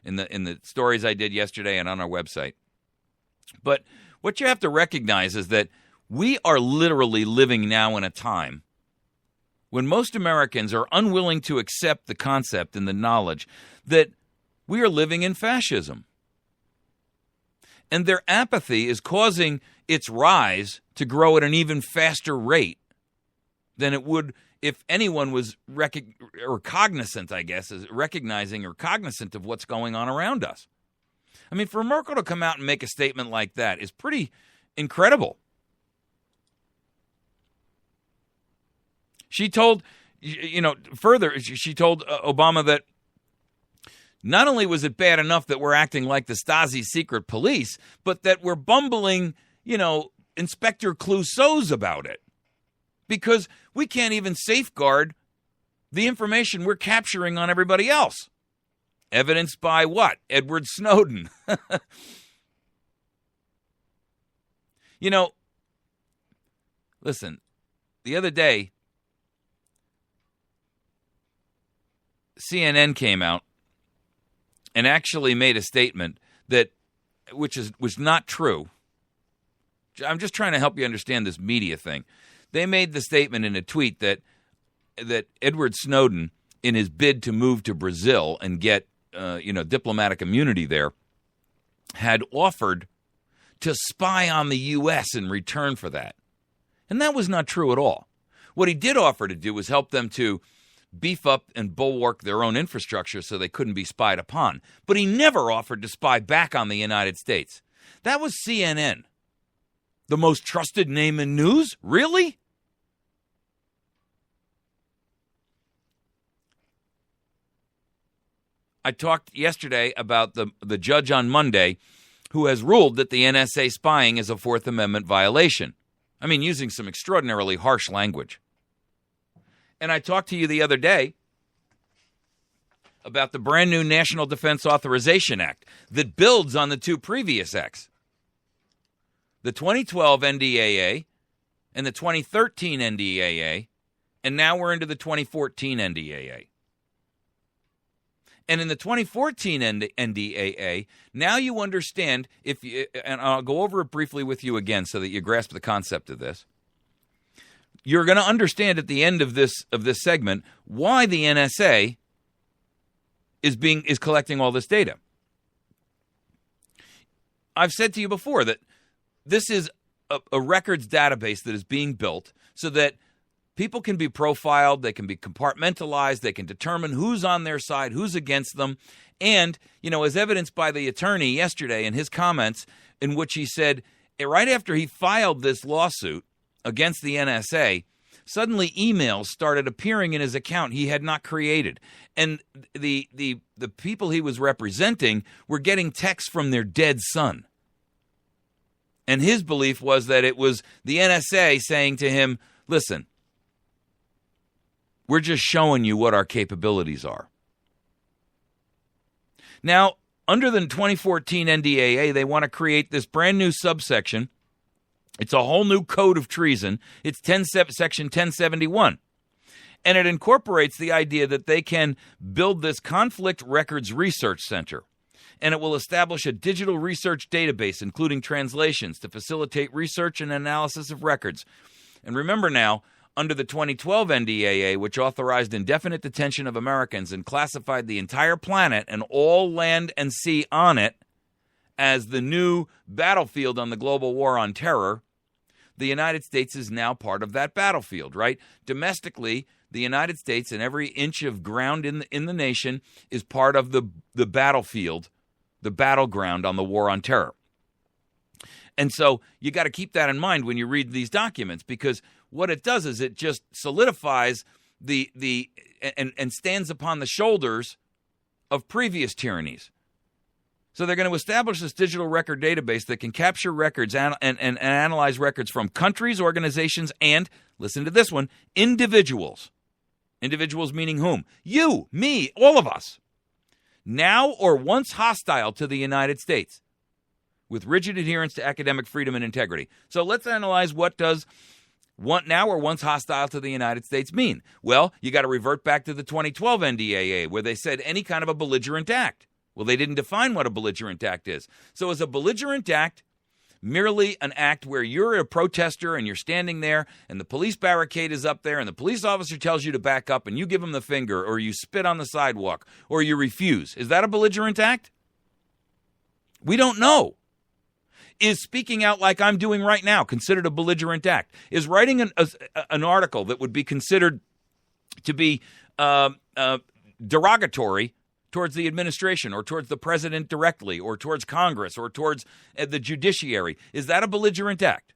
in the stories I did yesterday and on our website. But what you have to recognize is that we are literally living now in a time when most Americans are unwilling to accept the concept and the knowledge that we are living in fascism. And their apathy is causing its rise to grow at an even faster rate than it would if anyone was cognizant, I guess, is recognizing or cognizant of what's going on around us. I mean, for Merkel to come out and make a statement like that is pretty incredible. She told, further, she told Obama that not only was it bad enough that we're acting like the Stasi secret police, but that we're bumbling, Inspector Clouseau's about it. Because we can't even safeguard the information we're capturing on everybody else. Evidenced by what? Edward Snowden. Listen, the other day, CNN came out and actually made a statement which was not true. I'm just trying to help you understand this media thing. They made the statement in a tweet that Edward Snowden, in his bid to move to Brazil and get diplomatic immunity there, had offered to spy on the U.S. in return for that. And that was not true at all. What he did offer to do was help them to beef up and bulwark their own infrastructure so they couldn't be spied upon. But he never offered to spy back on the United States. That was CNN. The most trusted name in news? Really? I talked yesterday about the judge on Monday who has ruled that the NSA spying is a Fourth Amendment violation. I mean, using some extraordinarily harsh language. And I talked to you the other day about the brand new National Defense Authorization Act that builds on the two previous acts. The 2012 NDAA and the 2013 NDAA, and now we're into the 2014 NDAA. And in the 2014 NDAA, now you understand, and I'll go over it briefly with you again so that you grasp the concept of this. You're going to understand at the end of this segment why the NSA is collecting all this data. I've said to you before that this is a records database that is being built so that people can be profiled, they can be compartmentalized, they can determine who's on their side, who's against them. And, as evidenced by the attorney yesterday in his comments, in which he said, right after he filed this lawsuit against the NSA, suddenly emails started appearing in his account he had not created. And the people he was representing were getting texts from their dead son. And his belief was that it was the NSA saying to him, listen, we're just showing you what our capabilities are. Now, under the 2014 NDAA, they want to create this brand new subsection. It's a whole new code of treason. It's section 1071. And it incorporates the idea that they can build this conflict records research center. And it will establish a digital research database, including translations, to facilitate research and analysis of records. And remember now, under the 2012 NDAA, which authorized indefinite detention of Americans and classified the entire planet and all land and sea on it as the new battlefield on the global war on terror, the United States is now part of that battlefield, right? Domestically, the United States and every inch of ground in the nation is part of the battlefield, the battleground on the war on terror. And so you got to keep that in mind when you read these documents, because what it does is it just solidifies and stands upon the shoulders of previous tyrannies. So they're going to establish this digital record database that can capture records and analyze records from countries, organizations, and, listen to this one, individuals. Individuals meaning whom? You, me, all of us. Now or once hostile to the United States, with rigid adherence to academic freedom and integrity. So let's analyze what does now or once hostile to the United States mean? Well, you got to revert back to the 2012 NDAA, where they said any kind of a belligerent act. Well, they didn't define what a belligerent act is. So is a belligerent act merely an act where you're a protester and you're standing there and the police barricade is up there and the police officer tells you to back up and you give him the finger, or you spit on the sidewalk, or you refuse? Is that a belligerent act? We don't know. Is speaking out like I'm doing right now considered a belligerent act? Is writing an article that would be considered to be derogatory towards the administration or towards the president directly or towards Congress or towards the judiciary, is that a belligerent act?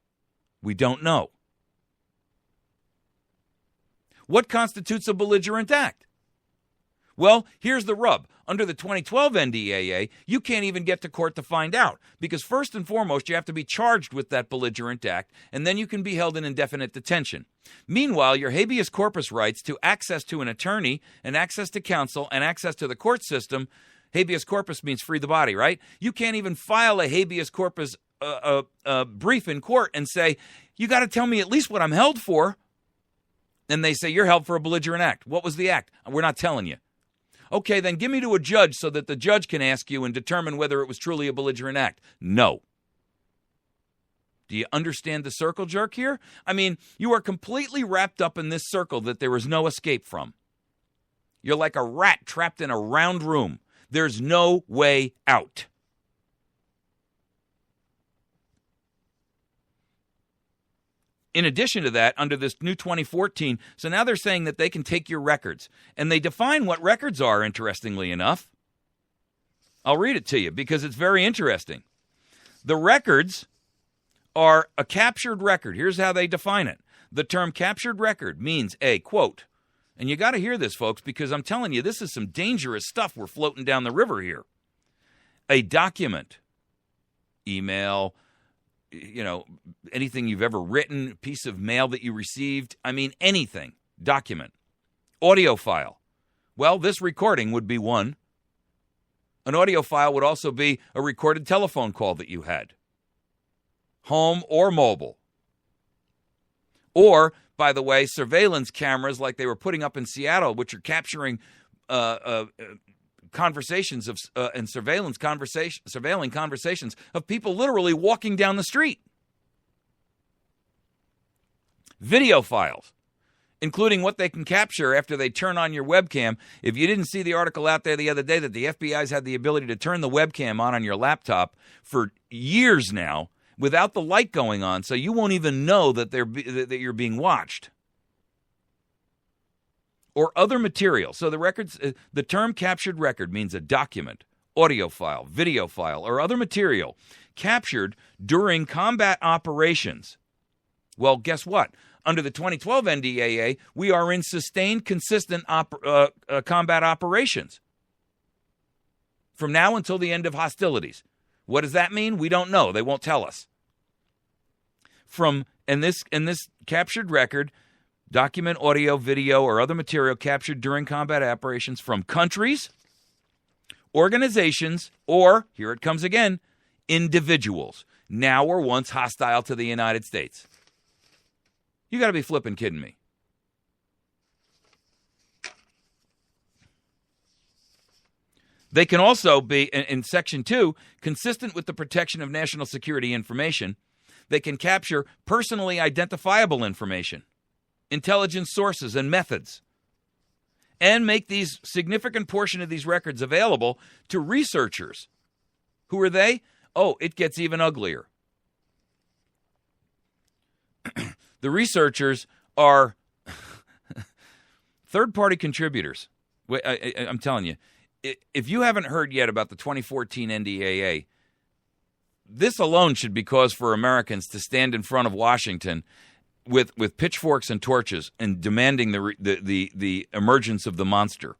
We don't know. What constitutes a belligerent act? Well, here's the rub. Under the 2012 NDAA, you can't even get to court to find out, because first and foremost, you have to be charged with that belligerent act, and then you can be held in indefinite detention. Meanwhile, your habeas corpus rights to access to an attorney and access to counsel and access to the court system, habeas corpus means free the body, right? You can't even file a habeas corpus brief in court and say, you got to tell me at least what I'm held for. And they say, you're held for a belligerent act. What was the act? We're not telling you. Okay, then give me to a judge so that the judge can ask you and determine whether it was truly a belligerent act. No. Do you understand the circle jerk here? I mean, you are completely wrapped up in this circle that there is no escape from. You're like a rat trapped in a round room. There's no way out. In addition to that, under this new 2014, so now they're saying that they can take your records. And they define what records are, interestingly enough. I'll read it to you because it's very interesting. The records are a captured record. Here's how they define it. The term captured record means a, quote, and you got to hear this, folks, because I'm telling you, this is some dangerous stuff we're floating down the river here. A document, email, anything you've ever written, piece of mail that you received, anything, document. Audio file. Well, this recording would be one. An audio file would also be a recorded telephone call that you had, home or mobile. Or, by the way, surveillance cameras like they were putting up in Seattle, which are capturing conversations of and surveilling conversations of people literally walking down the street. Video files, including what they can capture after they turn on your webcam. If you didn't see the article out there the other day that the FBI's had the ability to turn the webcam on your laptop for years now without the light going on, so you won't even know that that you're being watched. Or other material. So the term captured record means a document, audio file, video file, or other material captured during combat operations. Well, guess what? Under the 2012 NDAA, we are in sustained, consistent combat operations from now until the end of hostilities. What does that mean? We don't know. They won't tell us. And this captured record, document, audio, video, or other material captured during combat operations from countries, organizations, or, here it comes again, individuals, now or once hostile to the United States. You got to be flipping kidding me. They can also be, in Section 2, consistent with the protection of national security information. They can capture personally identifiable information, intelligence sources and methods, and make these significant portion of these records available to researchers. Who are they? Oh, it gets even uglier. The researchers are third-party contributors. I'm telling you, if you haven't heard yet about the 2014 NDAA, this alone should be cause for Americans to stand in front of Washington with pitchforks and torches and demanding the emergence of the monster.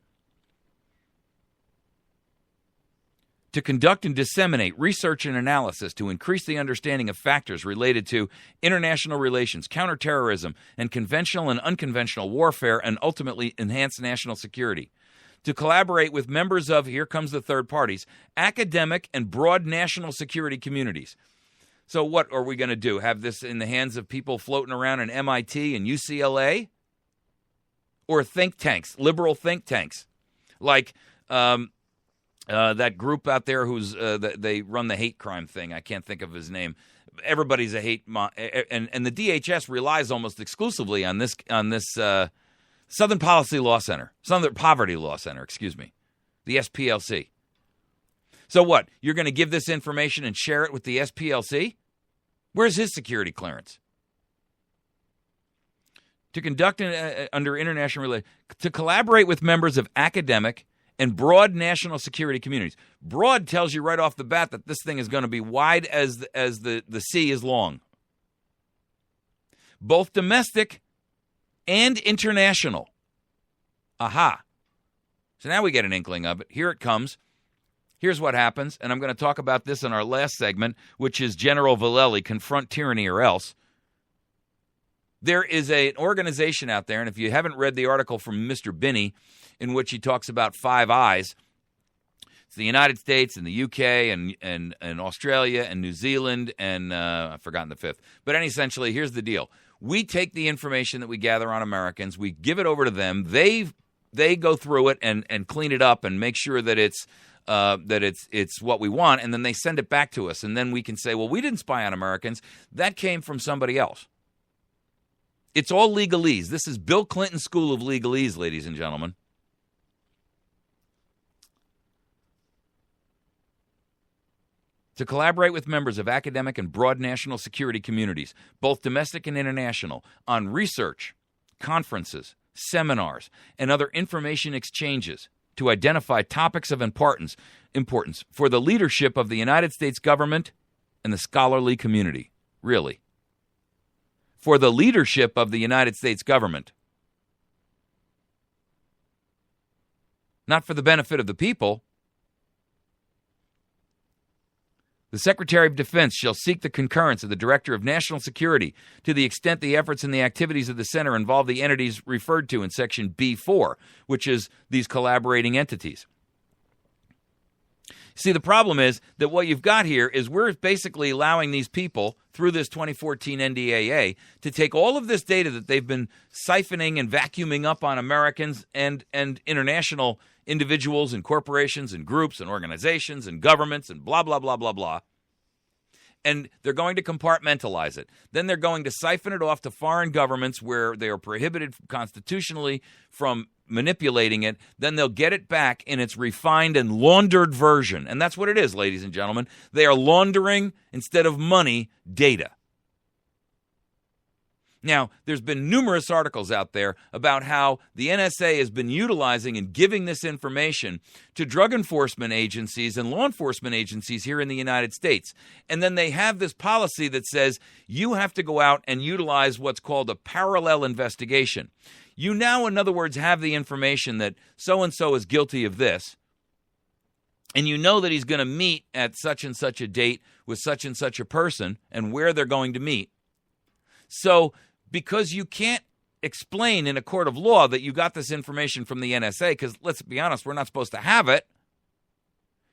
To conduct and disseminate research and analysis to increase the understanding of factors related to international relations, counterterrorism, and conventional and unconventional warfare, and ultimately enhance national security. To collaborate with members of, here comes the third parties, academic and broad national security communities. So what are we going to do? Have this in the hands of people floating around in MIT and UCLA? Or think tanks, liberal think tanks, like that group out there who's they run the hate crime thing. I can't think of his name. Everybody's a hate and the DHS relies almost exclusively on this Southern Poverty Law Center, the SPLC. So what? You're going to give this information and share it with the SPLC? Where's his security clearance? To conduct under international relations, to collaborate with members of academic and broad national security communities. Broad tells you right off the bat that this thing is going to be wide as the sea is long. Both domestic and international. Aha. So now we get an inkling of it. Here it comes. Here's what happens, and I'm going to talk about this in our last segment, which is General Vallely, Confront, Tyranny, or Else. There is an organization out there, and if you haven't read the article from Mr. Binney, in which he talks about Five Eyes, it's the United States and the UK and Australia and New Zealand and I've forgotten the fifth. But essentially, here's the deal. We take the information that we gather on Americans, we give it over to them, they go through it and clean it up and make sure that it's what we want, and then they send it back to us, and then we can say, well, we didn't spy on Americans. That came from somebody else. It's all legalese. This is Bill Clinton's school of legalese, ladies and gentlemen. to collaborate with members of academic and broad national security communities, both domestic and international, on research, conferences, seminars, and other information exchanges to identify topics of importance for the leadership of the United States government and the scholarly community. Really. For the leadership of the United States government. Not for the benefit of the people. The Secretary of Defense shall seek the concurrence of the Director of National Security to the extent the efforts and the activities of the Center involve the entities referred to in Section B4, which is these collaborating entities. See, the problem is that what you've got here is we're basically allowing these people, through this 2014 NDAA, to take all of this data that they've been siphoning and vacuuming up on Americans and international individuals and corporations and groups and organizations and governments and blah, blah, blah, blah, blah. And they're going to compartmentalize it. Then they're going to siphon it off to foreign governments where they are prohibited constitutionally from manipulating it. Then they'll get it back in its refined and laundered version. And that's what it is, ladies and gentlemen. They are laundering, instead of money, data. Now, there's been numerous articles out there about how the NSA has been utilizing and giving this information to drug enforcement agencies and law enforcement agencies here in the United States. And then they have this policy that says you have to go out and utilize what's called a parallel investigation. You now, in other words, have the information that so-and-so is guilty of this, and you know that he's going to meet at such and such a date with such and such a person and where they're going to meet. So because you can't explain in a court of law that you got this information from the NSA, because let's be honest, we're not supposed to have it,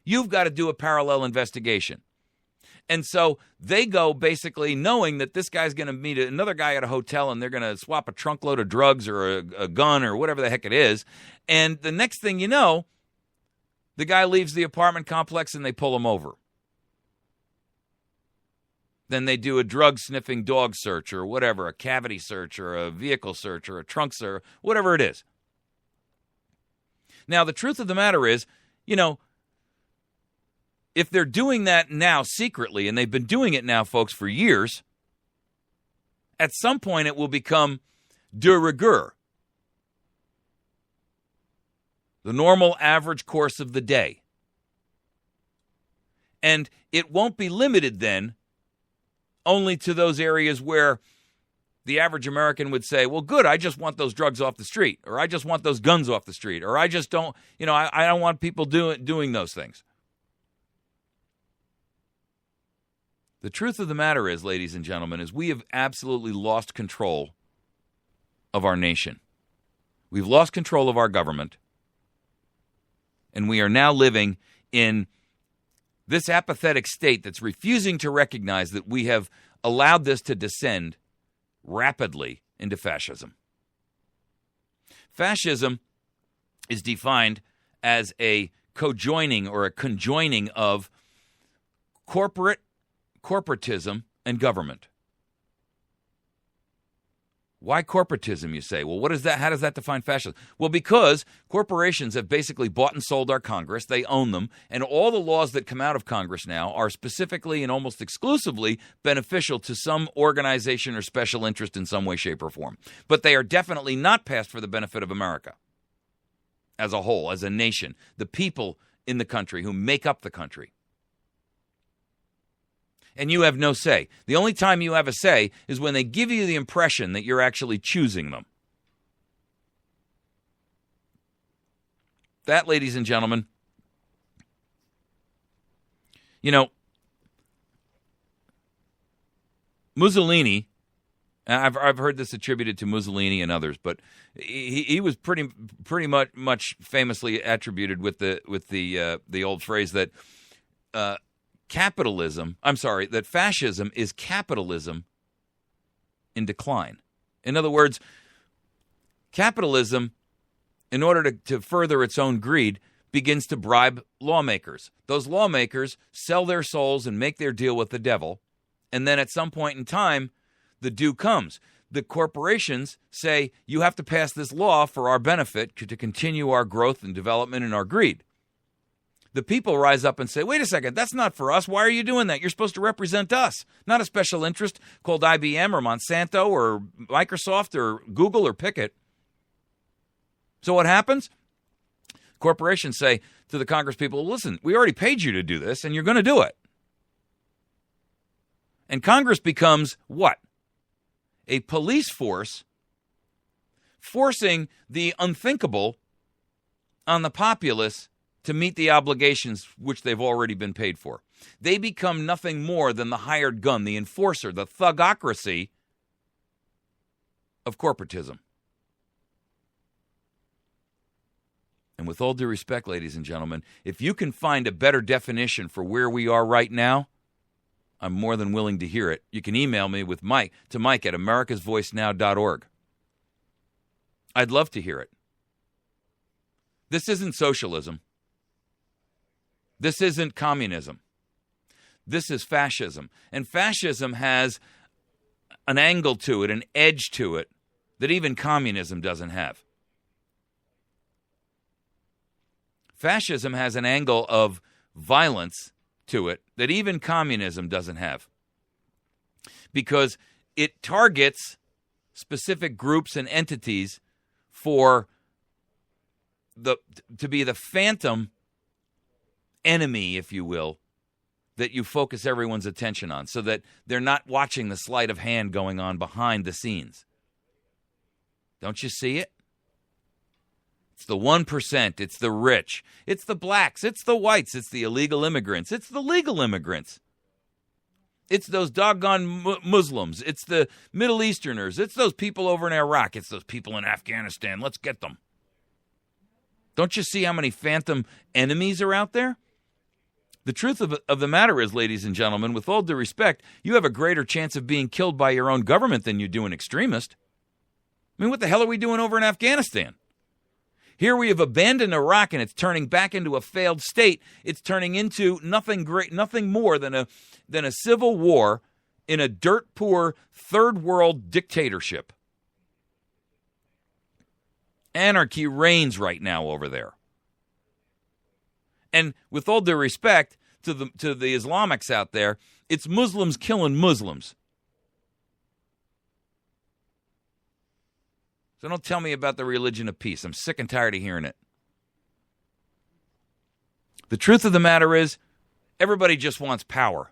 you've got to do a parallel investigation. And so they go basically knowing that this guy's going to meet another guy at a hotel and they're going to swap a trunkload of drugs or a gun or whatever the heck it is. And the next thing you know, the guy leaves the apartment complex and they pull him over. Then they do a drug-sniffing dog search or whatever, a cavity search or a vehicle search or a trunk search, whatever it is. Now, the truth of the matter is, if they're doing that now secretly, and they've been doing it now, folks, for years, at some point it will become de rigueur, the normal average course of the day. And it won't be limited then only to those areas where the average American would say, well, good, I just want those drugs off the street, or I just want those guns off the street, or I just don't, I don't want people doing those things. The truth of the matter is, ladies and gentlemen, is we have absolutely lost control of our nation. We've lost control of our government, and we are now living in this apathetic state that's refusing to recognize that we have allowed this to descend rapidly into fascism. Fascism is defined as a co-joining or a conjoining of corporatism and government. Why corporatism, you say? Well, what is that? How does that define fascism? Well, because corporations have basically bought and sold our Congress. They own them. And all the laws that come out of Congress now are specifically and almost exclusively beneficial to some organization or special interest in some way, shape, or form. But they are definitely not passed for the benefit of America as a whole, as a nation, the people in the country who make up the country. And you have no say. The only time you have a say is when they give you the impression that you're actually choosing them. That, ladies and gentlemen, Mussolini, and I've heard this attributed to Mussolini and others, but he was pretty much famously attributed with the old phrase that that fascism is capitalism in decline. In other words, capitalism, in order to further its own greed, begins to bribe lawmakers. Those lawmakers sell their souls and make their deal with the devil, and then at some point in time, the due comes. The corporations say, you have to pass this law for our benefit to continue our growth and development and our greed. the people rise up and say, wait a second, that's not for us. Why are you doing that? You're supposed to represent us, not a special interest called IBM or Monsanto or Microsoft or Google or Pickett. So what happens? Corporations say to the Congress people, listen, we already paid you to do this, and you're going to do it. And Congress becomes what? A police force forcing the unthinkable on the populace to meet the obligations which they've already been paid for. They become nothing more than the hired gun, the enforcer, the thugocracy of corporatism. And with all due respect, ladies and gentlemen, if you can find a better definition for where we are right now, I'm more than willing to hear it. You can email me with Mike at americasvoicenow.org. I'd love to hear it. This isn't socialism. This isn't communism. This is fascism. And fascism has an angle to it, an edge to it, that even communism doesn't have. Fascism has an angle of violence to it that even communism doesn't have. Because it targets specific groups and entities to be the phantom enemy, if you will, that you focus everyone's attention on, so that they're not watching the sleight of hand going on behind the scenes. Don't you see it? It's the 1%, it's the rich, it's the blacks, it's the whites, it's the illegal immigrants, it's the legal immigrants. It's those doggone Muslims, it's the Middle Easterners, it's those people over in Iraq, it's those people in Afghanistan. Let's get them. Don't you see how many phantom enemies are out there? The truth of the matter is, ladies and gentlemen, with all due respect, you have a greater chance of being killed by your own government than you do an extremist. I mean, what the hell are we doing over in Afghanistan? Here we have abandoned Iraq, and it's turning back into a failed state. It's turning into nothing more than a civil war in a dirt-poor third world dictatorship. Anarchy reigns right now over there. And with all due respect to the Islamics out there, it's Muslims killing Muslims. So don't tell me about the religion of peace. I'm sick and tired of hearing it. The truth of the matter is, everybody just wants power.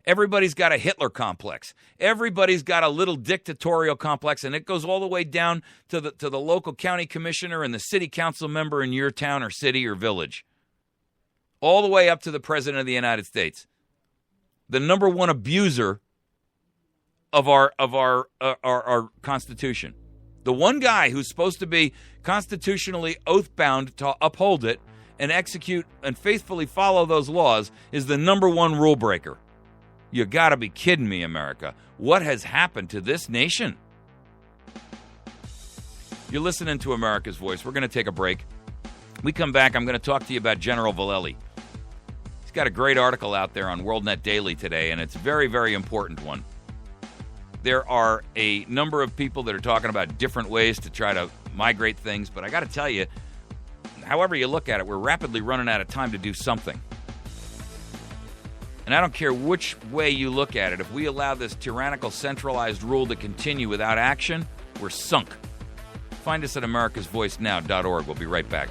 Everybody's got a Hitler complex. Everybody's got a little dictatorial complex, and it goes all the way down to the local county commissioner and the city council member in your town or city or village. All the way up to the President of the United States. The number one abuser of our Constitution. The one guy who's supposed to be constitutionally oath-bound to uphold it and execute and faithfully follow those laws is the number one rule breaker. You got to be kidding me, America. What has happened to this nation? You're listening to America's Voice. We're going to take a break. We come back, I'm going to talk to you about General Vallely. He's got a great article out there on WorldNet Daily today, and it's a very, very important one. There are a number of people that are talking about different ways to try to migrate things, but I got to tell you, however you look at it, we're rapidly running out of time to do something. And I don't care which way you look at it, if we allow this tyrannical centralized rule to continue without action, we're sunk. Find us at americasvoicenow.org. We'll be right back.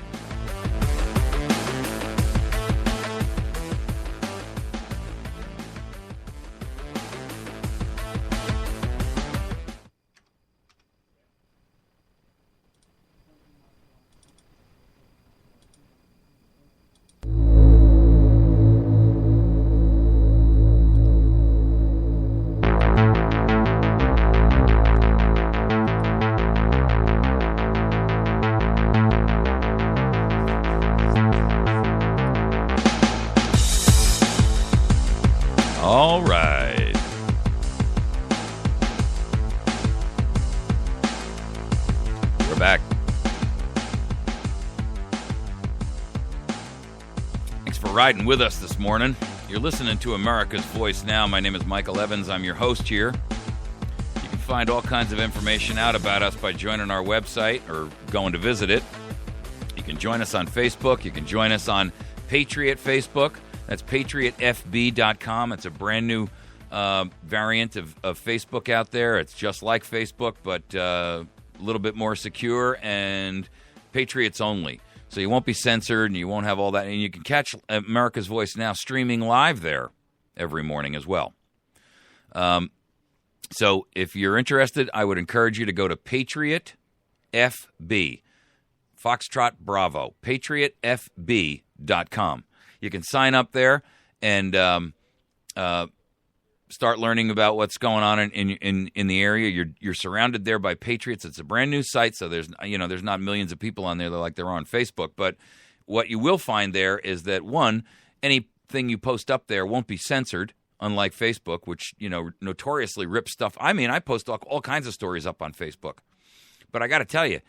All right. We're back. Thanks for riding with us this morning. You're listening to America's Voice Now. My name is Michael Evans. I'm your host here. You can find all kinds of information out about us by joining our website or going to visit it. You can join us on Facebook. You can join us on Patriot Facebook. That's patriotfb.com. It's a brand new variant of Facebook out there. It's just like Facebook, but a little bit more secure and Patriots only. So you won't be censored and you won't have all that. And you can catch America's Voice Now streaming live there every morning as well. So if you're interested, I would encourage you to go to Patriot FB, Foxtrot Bravo, patriotfb.com. You can sign up there and start learning about what's going on in the area. You're surrounded there by patriots. It's a brand new site, so there's not millions of people on there like there are on Facebook. But what you will find there is that, one, anything you post up there won't be censored, unlike Facebook, which notoriously rips stuff. I mean, I post all kinds of stories up on Facebook, but I got to tell you,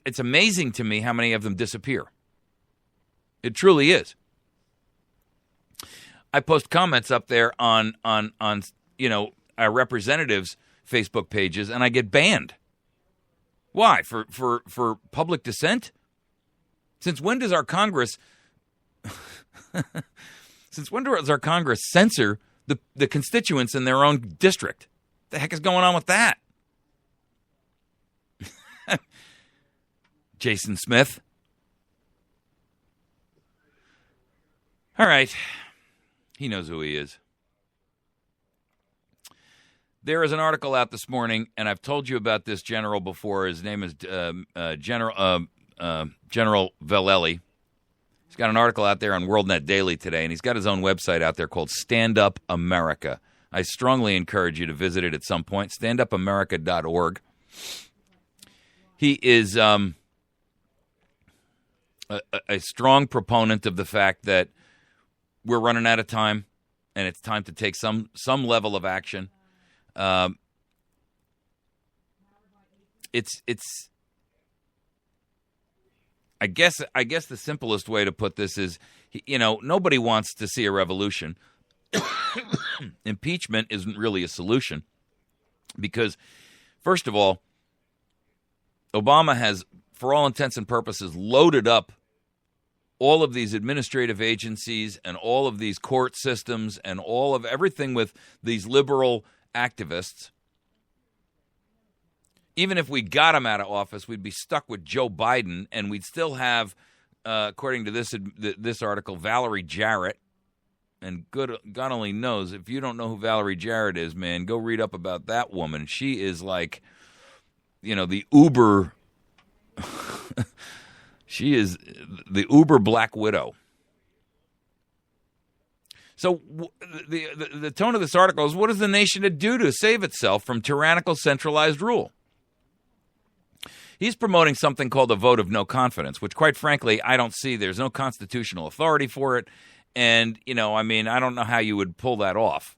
it's amazing to me how many of them disappear. It truly is. I post comments up there on our representatives' Facebook pages, and I get banned. Why? For public dissent? Since when does our Congress censor the constituents in their own district? The heck is going on with that? Jason Smith. All right. He knows who he is. There is an article out this morning, and I've told you about this general before. His name is General Vallely. He's got an article out there on WorldNet Daily today, and he's got his own website out there called Stand Up America. I strongly encourage you to visit it at some point, standupamerica.org. He is a strong proponent of the fact that we're running out of time, and it's time to take some level of action. It's. I guess the simplest way to put this is, nobody wants to see a revolution. Impeachment isn't really a solution because, first of all, Obama has, for all intents and purposes, loaded up all of these administrative agencies and all of these court systems and all of everything with these liberal activists. Even if we got him out of office, we'd be stuck with Joe Biden, and we'd still have, according to this article, Valerie Jarrett. And God only knows, if you don't know who Valerie Jarrett is, man, go read up about that woman. She is like, the uber... She is the uber Black Widow. So the tone of this article is, what is the nation to do to save itself from tyrannical centralized rule? He's promoting something called a vote of no confidence, which, quite frankly, I don't see. There's no constitutional authority for it. And, I don't know how you would pull that off.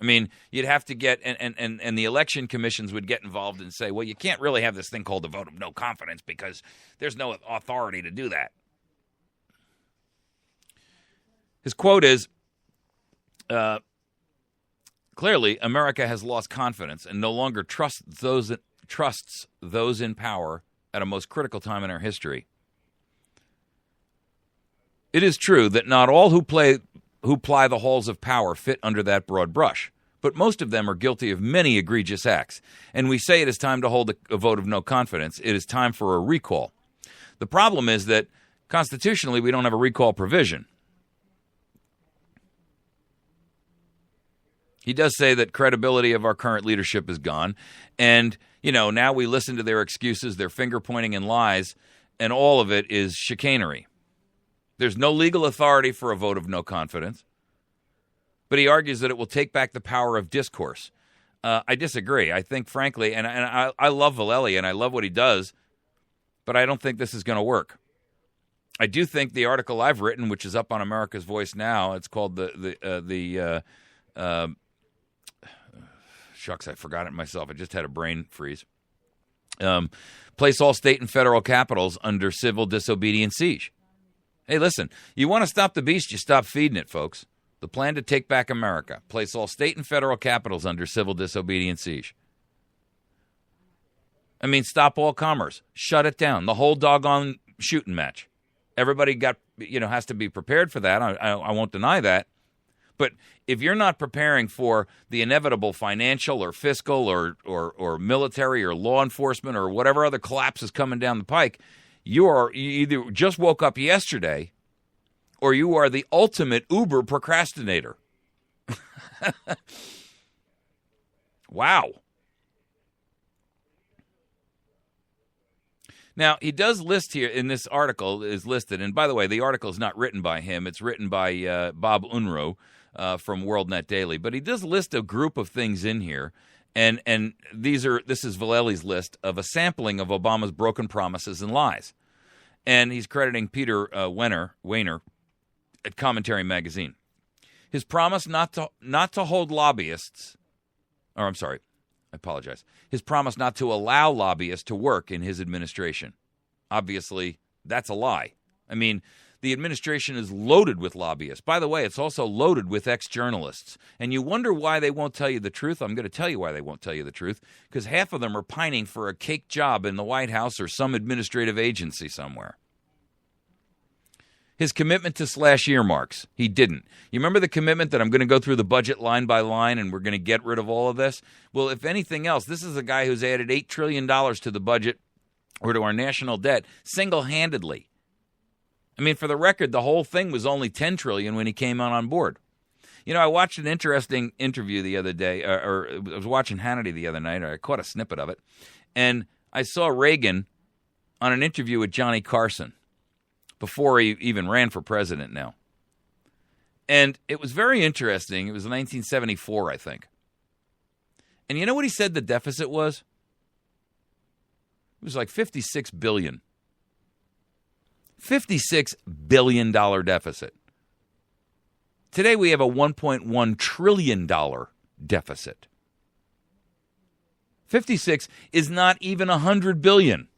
I mean, you'd have to get, and the election commissions would get involved and say, well, you can't really have this thing called a vote of no confidence because there's no authority to do that. His quote is, clearly, America has lost confidence and no longer trusts those in power at a most critical time in our history. It is true that not all who ply the halls of power fit under that broad brush, but most of them are guilty of many egregious acts. And we say it is time to hold a vote of no confidence. It is time for a recall. The problem is that constitutionally we don't have a recall provision. He does say that credibility of our current leadership is gone. And, now we listen to their excuses, their finger-pointing and lies, and all of it is chicanery. There's no legal authority for a vote of no confidence. But he argues that it will take back the power of discourse. I disagree. I think, frankly, and I love Vallely, and I love what he does, but I don't think this is going to work. I do think the article I've written, which is up on America's Voice now, it's called shucks, I forgot it myself. I just had a brain freeze. Place all state and federal capitals under civil disobedience siege. Hey, listen, you want to stop the beast, you stop feeding it, folks. The plan to take back America. Place all state and federal capitals under civil disobedience siege. I mean, stop all commerce. Shut it down. The whole doggone shooting match. Everybody got has to be prepared for that. I won't deny that. But if you're not preparing for the inevitable financial or fiscal or military or law enforcement or whatever other collapse is coming down the pike, you either just woke up yesterday or you are the ultimate uber procrastinator. Wow. Now, he does list here in this article is listed, and by the way, the article is not written by him. It's written by Bob Unruh from WorldNet Daily. But he does list a group of things in here, and this is Vallely's list of a sampling of Obama's broken promises and lies. And he's crediting Peter Wehner at Commentary Magazine. His promise not to hold lobbyists, or I'm sorry, I apologize. His promise not to allow lobbyists to work in his administration. Obviously, that's a lie. I mean, the administration is loaded with lobbyists. By the way, it's also loaded with ex-journalists. And you wonder why they won't tell you the truth? I'm going to tell you why they won't tell you the truth. Because half of them are pining for a cake job in the White House or some administrative agency somewhere. His commitment to slash earmarks, he didn't. You remember the commitment that I'm going to go through the budget line by line and we're going to get rid of all of this? Well, if anything else, this is a guy who's added $8 trillion to the budget or to our national debt single-handedly. I mean, for the record, the whole thing was only $10 trillion when he came on board. I watched an interesting interview the other day, or I was watching Hannity the other night, or I caught a snippet of it, and I saw Reagan on an interview with Johnny Carson before he even ran for president now. And it was very interesting. It was 1974, I think. And you know what he said the deficit was? It was like $56 billion. $56 billion deficit. Today we have a $1.1 trillion deficit. 56 is not even $100 billion,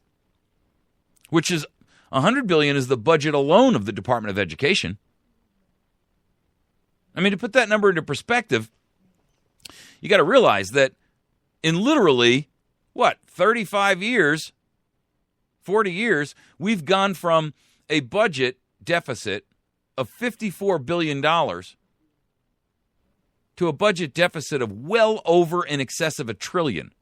which is $100 billion is the budget alone of the Department of Education. I mean, to put that number into perspective, you got to realize that in literally, 35 years, 40 years, we've gone from a budget deficit of $54 billion to a budget deficit of well over in excess of $1 trillion.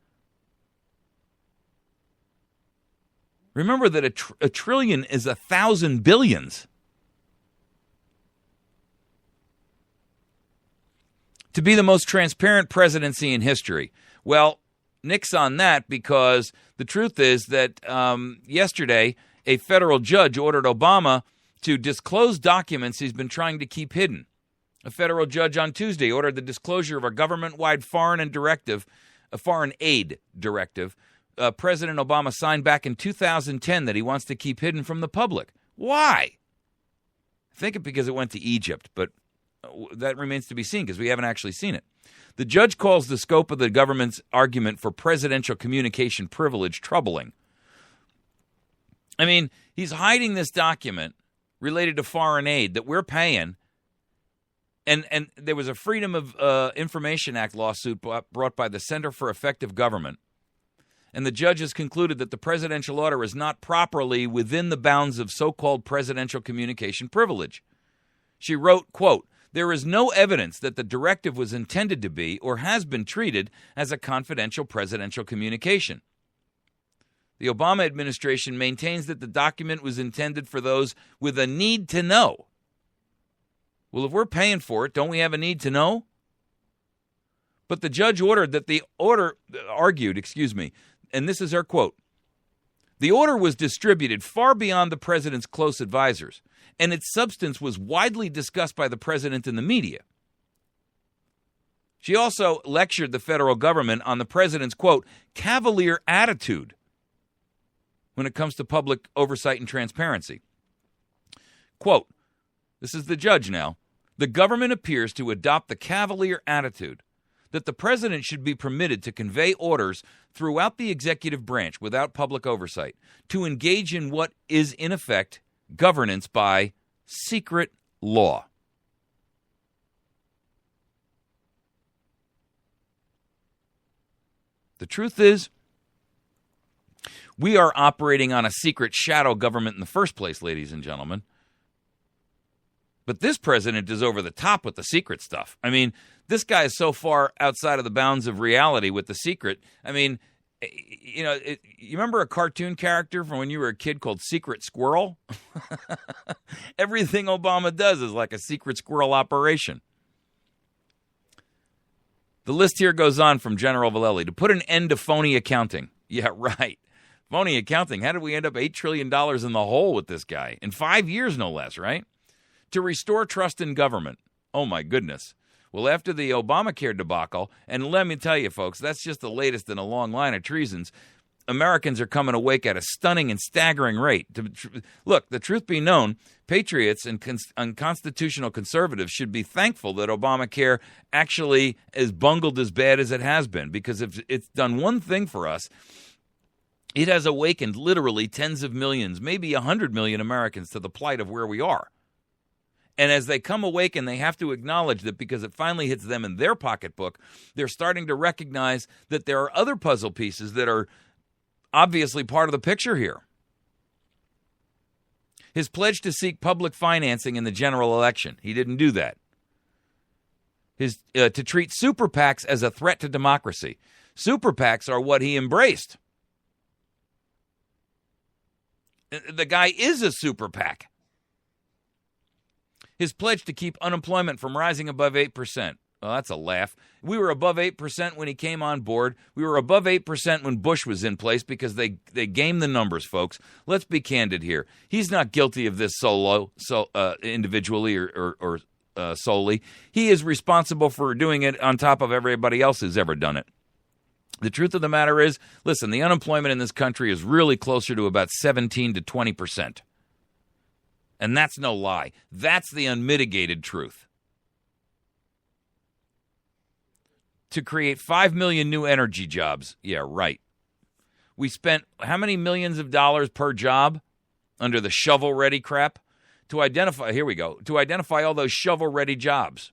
Remember that a trillion is 1,000 billions. To be the most transparent presidency in history. Well, nix on that, because the truth is that yesterday a federal judge ordered Obama to disclose documents he's been trying to keep hidden. A federal judge on Tuesday ordered the disclosure of a government-wide foreign aid directive President Obama signed back in 2010 that he wants to keep hidden from the public. Why? I think it's because it went to Egypt, but that remains to be seen because we haven't actually seen it. The judge calls the scope of the government's argument for presidential communication privilege troubling. I mean, he's hiding this document related to foreign aid that we're paying, and there was a Freedom of Information Act lawsuit brought by the Center for Effective Government. And the judge has concluded that the presidential order is not properly within the bounds of so-called presidential communication privilege. She wrote, quote, "There is no evidence that the directive was intended to be or has been treated as a confidential presidential communication. The Obama administration maintains that the document was intended for those with a need to know." Well, if we're paying for it, don't we have a need to know? But the judge argued, and this is her quote, "The order was distributed far beyond the president's close advisors, and its substance was widely discussed by the president and the media." She also lectured the federal government on the president's, quote, "cavalier attitude" when it comes to public oversight and transparency. Quote, this is the judge now, "The government appears to adopt the cavalier attitude that the president should be permitted to convey orders throughout the executive branch without public oversight, to engage in what is, in effect, governance by secret law." The truth is, we are operating on a secret shadow government in the first place, ladies and gentlemen. But this president is over the top with the secret stuff. I mean, this guy is so far outside of the bounds of reality with the secret. I mean, you remember a cartoon character from when you were a kid called Secret Squirrel? Everything Obama does is like a secret squirrel operation. The list here goes on from General Vallely. To put an end to phony accounting. Yeah, right. Phony accounting. How did we end up $8 trillion in the hole with this guy? In 5 years, no less, right? To restore trust in government. Oh, my goodness. Well, after the Obamacare debacle, and let me tell you, folks, that's just the latest in a long line of treasons, Americans are coming awake at a stunning and staggering rate. Look, the truth be known, patriots and unconstitutional conservatives should be thankful that Obamacare actually is bungled as bad as it has been, because if it's done one thing for us, it has awakened literally tens of millions, maybe 100 million Americans to the plight of where we are. And as they come awake, and they have to acknowledge that because it finally hits them in their pocketbook, they're starting to recognize that there are other puzzle pieces that are obviously part of the picture here. His pledge to seek public financing in the general election. He didn't do that. His to treat super PACs as a threat to democracy. Super PACs are what he embraced. The guy is a super PAC. His pledge to keep unemployment from rising above 8%. Well, that's a laugh. We were above 8% when he came on board. We were above 8% when Bush was in place because they gamed the numbers, folks. Let's be candid here. He's not guilty of this individually or solely. He is responsible for doing it on top of everybody else who's ever done it. The truth of the matter is, listen, the unemployment in this country is really closer to about 17 to 20%. And that's no lie. That's the unmitigated truth. To create 5 million new energy jobs. Yeah, right. We spent how many millions of dollars per job under the shovel-ready crap? To identify all those shovel-ready jobs.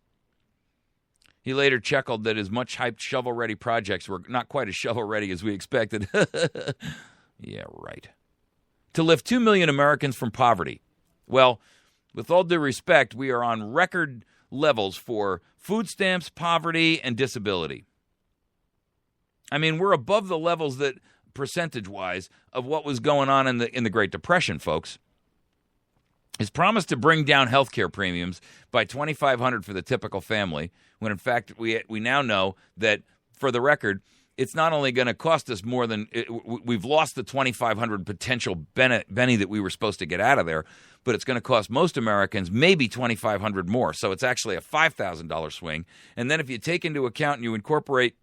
He later chuckled that his much-hyped shovel-ready projects were not quite as shovel-ready as we expected. Yeah, right. To lift 2 million Americans from poverty. Well, with all due respect, we are on record levels for food stamps, poverty, and disability. I mean, we're above the levels that, percentage-wise, of what was going on in the Great Depression, folks. His promise to bring down health care premiums by $2,500 for the typical family, when in fact we now know that, for the record, it's not only going to cost us more than we've lost the $2,500 potential Benny that we were supposed to get out of there, but it's going to cost most Americans maybe $2,500 more. So it's actually a $5,000 swing. And then if you take into account and you incorporate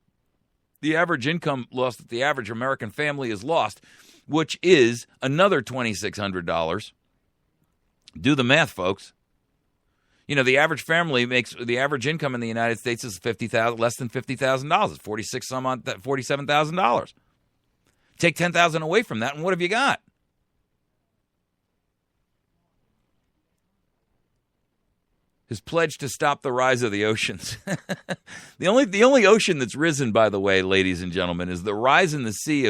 the average income loss that the average American family has lost, which is another $2,600. Do the math, folks. You know, the average family makes the average income in the United States is less than $50,000. It's $47,000. Take $10,000 away from that, and what have you got? His pledge to stop the rise of the oceans. The only ocean that's risen, by the way, ladies and gentlemen, is the rise in the sea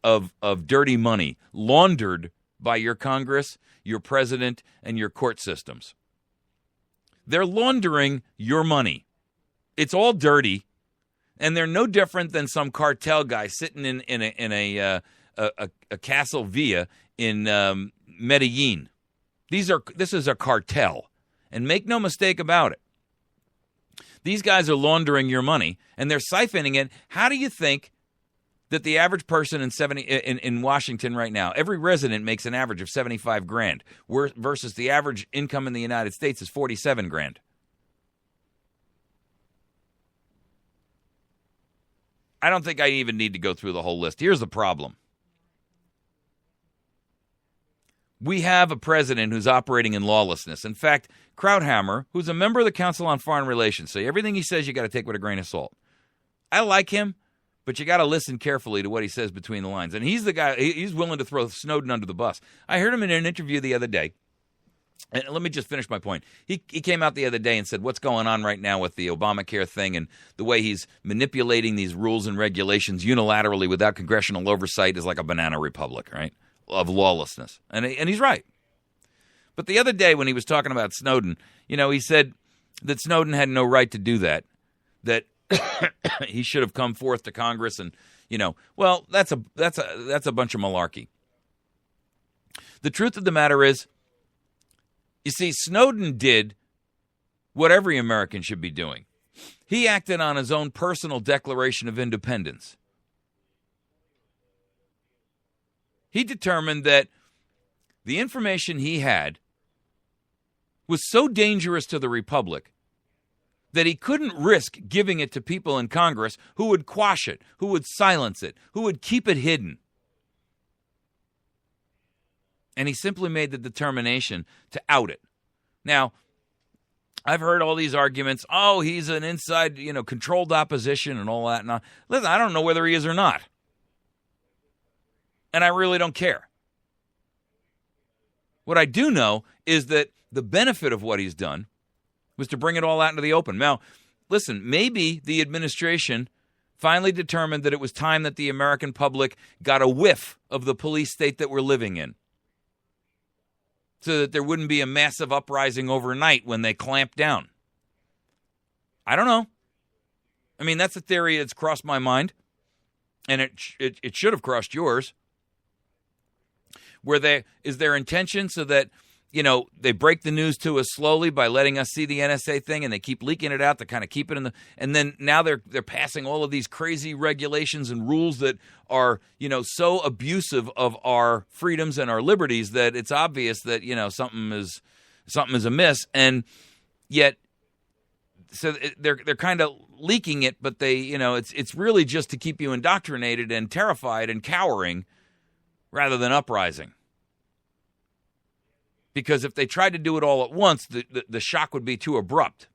of dirty money laundered by your Congress, your president, and your court systems. They're laundering your money. It's all dirty, and they're no different than some cartel guy sitting in a Castle Villa in Medellin. This is a cartel, and make no mistake about it. These guys are laundering your money, and they're siphoning it. How do you think that the average person in Washington right now, every resident makes an average of $75,000, versus the average income in the United States is $47,000? I don't think I even need to go through the whole list. Here's the problem. We have a president who's operating in lawlessness. In fact, Krauthammer, who's a member of the Council on Foreign Relations, so everything he says you got to take with a grain of salt. I like him, but you got to listen carefully to what he says between the lines. And he's the guy, he's willing to throw Snowden under the bus. I heard him in an interview the other day. And let me just finish my point. He came out the other day and said what's going on right now with the Obamacare thing and the way he's manipulating these rules and regulations unilaterally without congressional oversight is like a banana republic, right, of lawlessness. And he's right. But the other day when he was talking about Snowden, he said that Snowden had no right to do that he should have come forth to Congress and, well, that's a bunch of malarkey. The truth of the matter is, you see, Snowden did what every American should be doing. He acted on his own personal Declaration of Independence. He determined that the information he had was so dangerous to the Republic that he couldn't risk giving it to people in Congress who would quash it, who would silence it, who would keep it hidden. And he simply made the determination to out it. Now, I've heard all these arguments, he's an inside, controlled opposition and all that. And listen, I don't know whether he is or not. And I really don't care. What I do know is that the benefit of what he's done was to bring it all out into the open. Now, listen, maybe the administration finally determined that it was time that the American public got a whiff of the police state that we're living in, so that there wouldn't be a massive uprising overnight when they clamp down. I don't know. I mean, that's a theory that's crossed my mind, and it should have crossed yours. Is their intention so that, they break the news to us slowly by letting us see the NSA thing, and they keep leaking it out to kind of keep it and then now they're passing all of these crazy regulations and rules that are, so abusive of our freedoms and our liberties that it's obvious that, something is amiss. And yet, so they're kind of leaking it, but they, it's really just to keep you indoctrinated and terrified and cowering rather than uprising. Because if they tried to do it all at once, the shock would be too abrupt.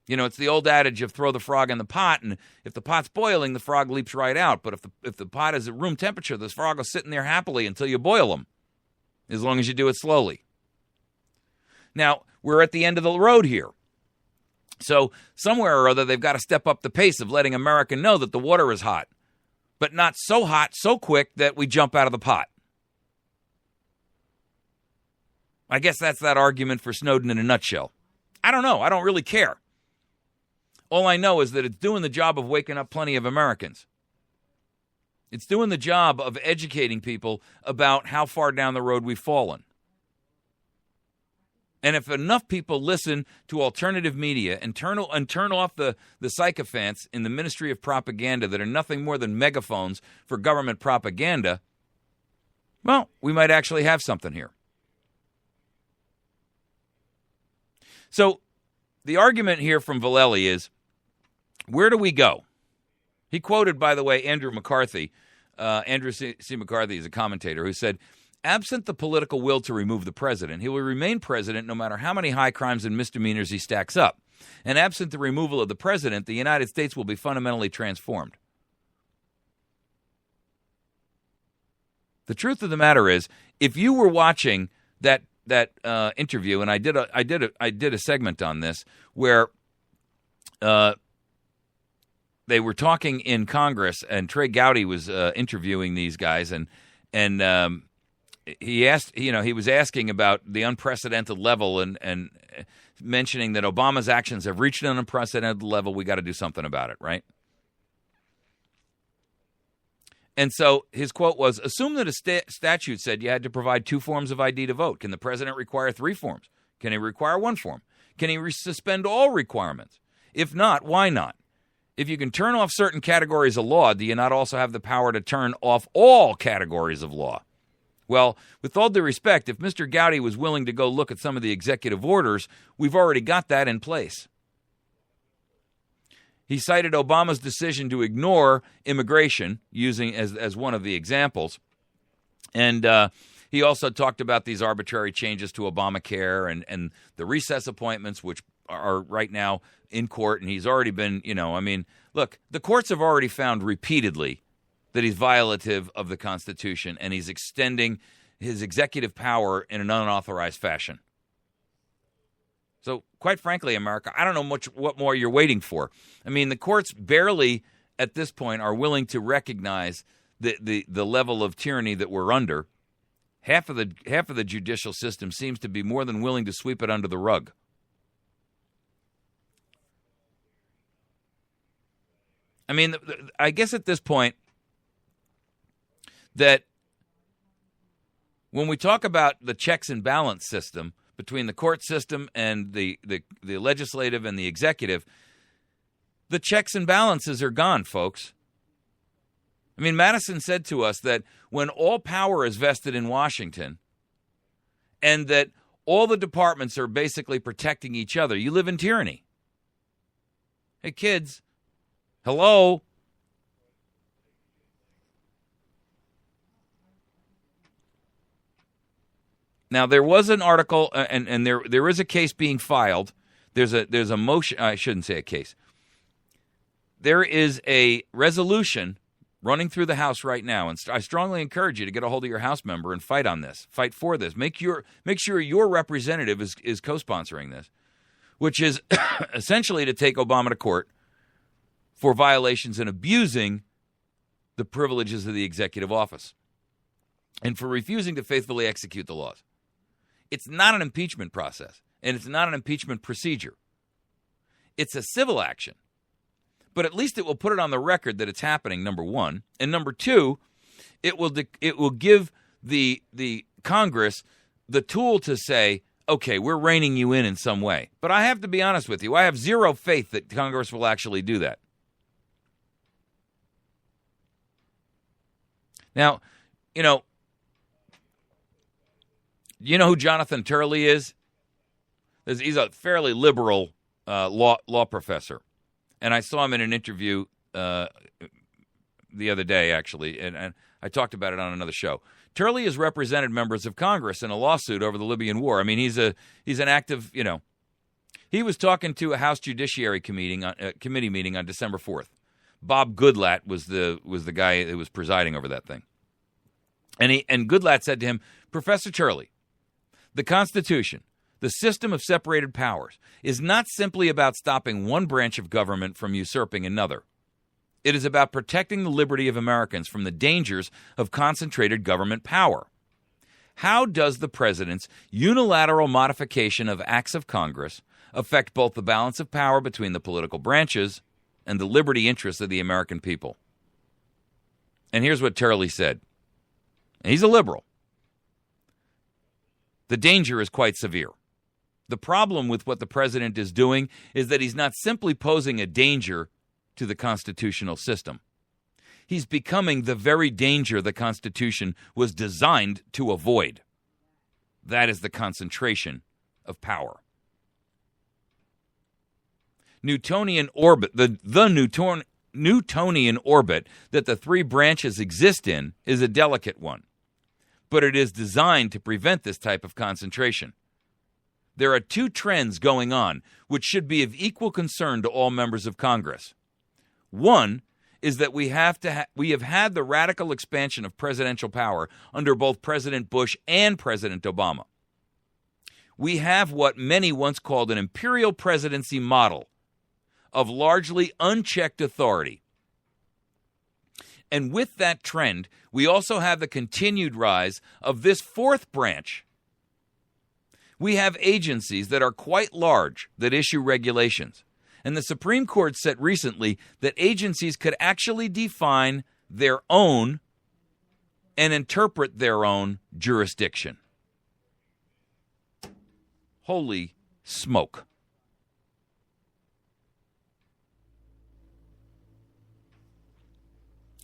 It's the old adage of throw the frog in the pot, and if the pot's boiling, the frog leaps right out. But if the pot is at room temperature, this frog will sit in there happily until you boil him, as long as you do it slowly. Now, we're at the end of the road here. So somewhere or other, they've got to step up the pace of letting America know that the water is hot, but not so hot, so quick that we jump out of the pot. I guess that's that argument for Snowden in a nutshell. I don't know. I don't really care. All I know is that it's doing the job of waking up plenty of Americans. It's doing the job of educating people about how far down the road we've fallen. And if enough people listen to alternative media and turn off the sycophants in the Ministry of Propaganda that are nothing more than megaphones for government propaganda, well, we might actually have something here. So the argument here from Vallely is, where do we go? He quoted, by the way, Andrew McCarthy. Andrew C. McCarthy is a commentator who said, absent the political will to remove the president, he will remain president no matter how many high crimes and misdemeanors he stacks up. And absent the removal of the president, the United States will be fundamentally transformed. The truth of the matter is, if you were watching that interview, and I did a segment on this where they were talking in Congress, and Trey Gowdy was interviewing these guys, and he asked, he was asking about the unprecedented level and mentioning that Obama's actions have reached an unprecedented level. We got to do something about it, right? And so his quote was, assume that a statute said you had to provide 2 forms of ID to vote. Can the president require 3 forms? Can he require 1 form? Can he suspend all requirements? If not, why not? If you can turn off certain categories of law, do you not also have the power to turn off all categories of law? Well, with all due respect, if Mr. Gowdy was willing to go look at some of the executive orders, we've already got that in place. He cited Obama's decision to ignore immigration, using as one of the examples. And he also talked about these arbitrary changes to Obamacare and the recess appointments, which are right now in court. And he's already been, look, the courts have already found repeatedly that he's violative of the Constitution, and he's extending his executive power in an unauthorized fashion. So, quite frankly, America, I don't know what more you're waiting for. I mean, the courts barely, at this point, are willing to recognize the level of tyranny that we're under. half of the judicial system seems to be more than willing to sweep it under the rug. I mean, I guess at this point that when we talk about the checks and balance system between the court system and the legislative and the executive, the checks and balances are gone, folks. I mean, Madison said to us that when all power is vested in Washington and that all the departments are basically protecting each other, you live in tyranny. Hey, kids, hello? Now, there was an article, and there is a case being filed. There's a motion. I shouldn't say a case. There is a resolution running through the House right now, and I strongly encourage you to get a hold of your House member and fight on this. Fight for this. Make sure your representative is co-sponsoring this, which is essentially to take Obama to court for violations and abusing the privileges of the executive office and for refusing to faithfully execute the laws. It's not an impeachment process, and it's not an impeachment procedure. It's a civil action. But at least it will put it on the record that it's happening, number one. And number two, it will give the Congress the tool to say, okay, we're reining you in some way. But I have to be honest with you. I have zero faith that Congress will actually do that. Now, you know who Jonathan Turley is? He's a fairly liberal law professor. And I saw him in an interview the other day, actually, and I talked about it on another show. Turley has represented members of Congress in a lawsuit over the Libyan war. I mean, he's an active, He was talking to a House Judiciary Committee meeting on December 4th. Bob Goodlatte was the guy that was presiding over that thing. And Goodlatte said to him, Professor Turley, the Constitution, the system of separated powers, is not simply about stopping one branch of government from usurping another. It is about protecting the liberty of Americans from the dangers of concentrated government power. How does the president's unilateral modification of acts of Congress affect both the balance of power between the political branches and the liberty interests of the American people? And here's what Turley said. And he's a liberal. The danger is quite severe. The problem with what the president is doing is that he's not simply posing a danger to the constitutional system. He's becoming the very danger the Constitution was designed to avoid. That is the concentration of power. Newtonian orbit, the Newtonian orbit that the three branches exist in is a delicate one, but it is designed to prevent this type of concentration. There are two trends going on which should be of equal concern to all members of Congress. One is that we have had the radical expansion of presidential power under both President Bush and President Obama. We have what many once called an imperial presidency model of largely unchecked authority. And with that trend, we also have the continued rise of this fourth branch. We have agencies that are quite large that issue regulations. And the Supreme Court said recently that agencies could actually define their own and interpret their own jurisdiction. Holy smoke.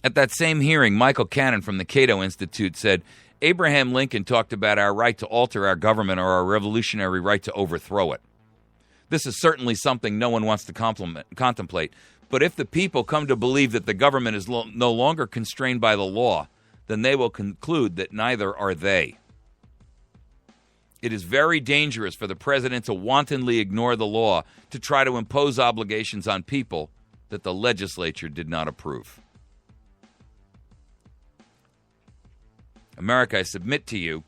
At that same hearing, Michael Cannon from the Cato Institute said, Abraham Lincoln talked about our right to alter our government or our revolutionary right to overthrow it. This is certainly something no one wants to contemplate, but if the people come to believe that the government is no longer constrained by the law, then they will conclude that neither are they. It is very dangerous for the president to wantonly ignore the law to try to impose obligations on people that the legislature did not approve. America, I submit to you,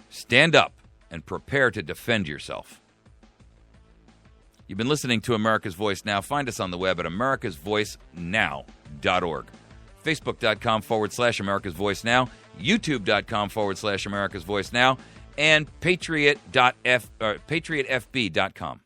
stand up and prepare to defend yourself. You've been listening to America's Voice Now. Find us on the web at americasvoicenow.org. Facebook.com/America's Voice Now, YouTube.com/America's Voice Now, and patriotfb.com.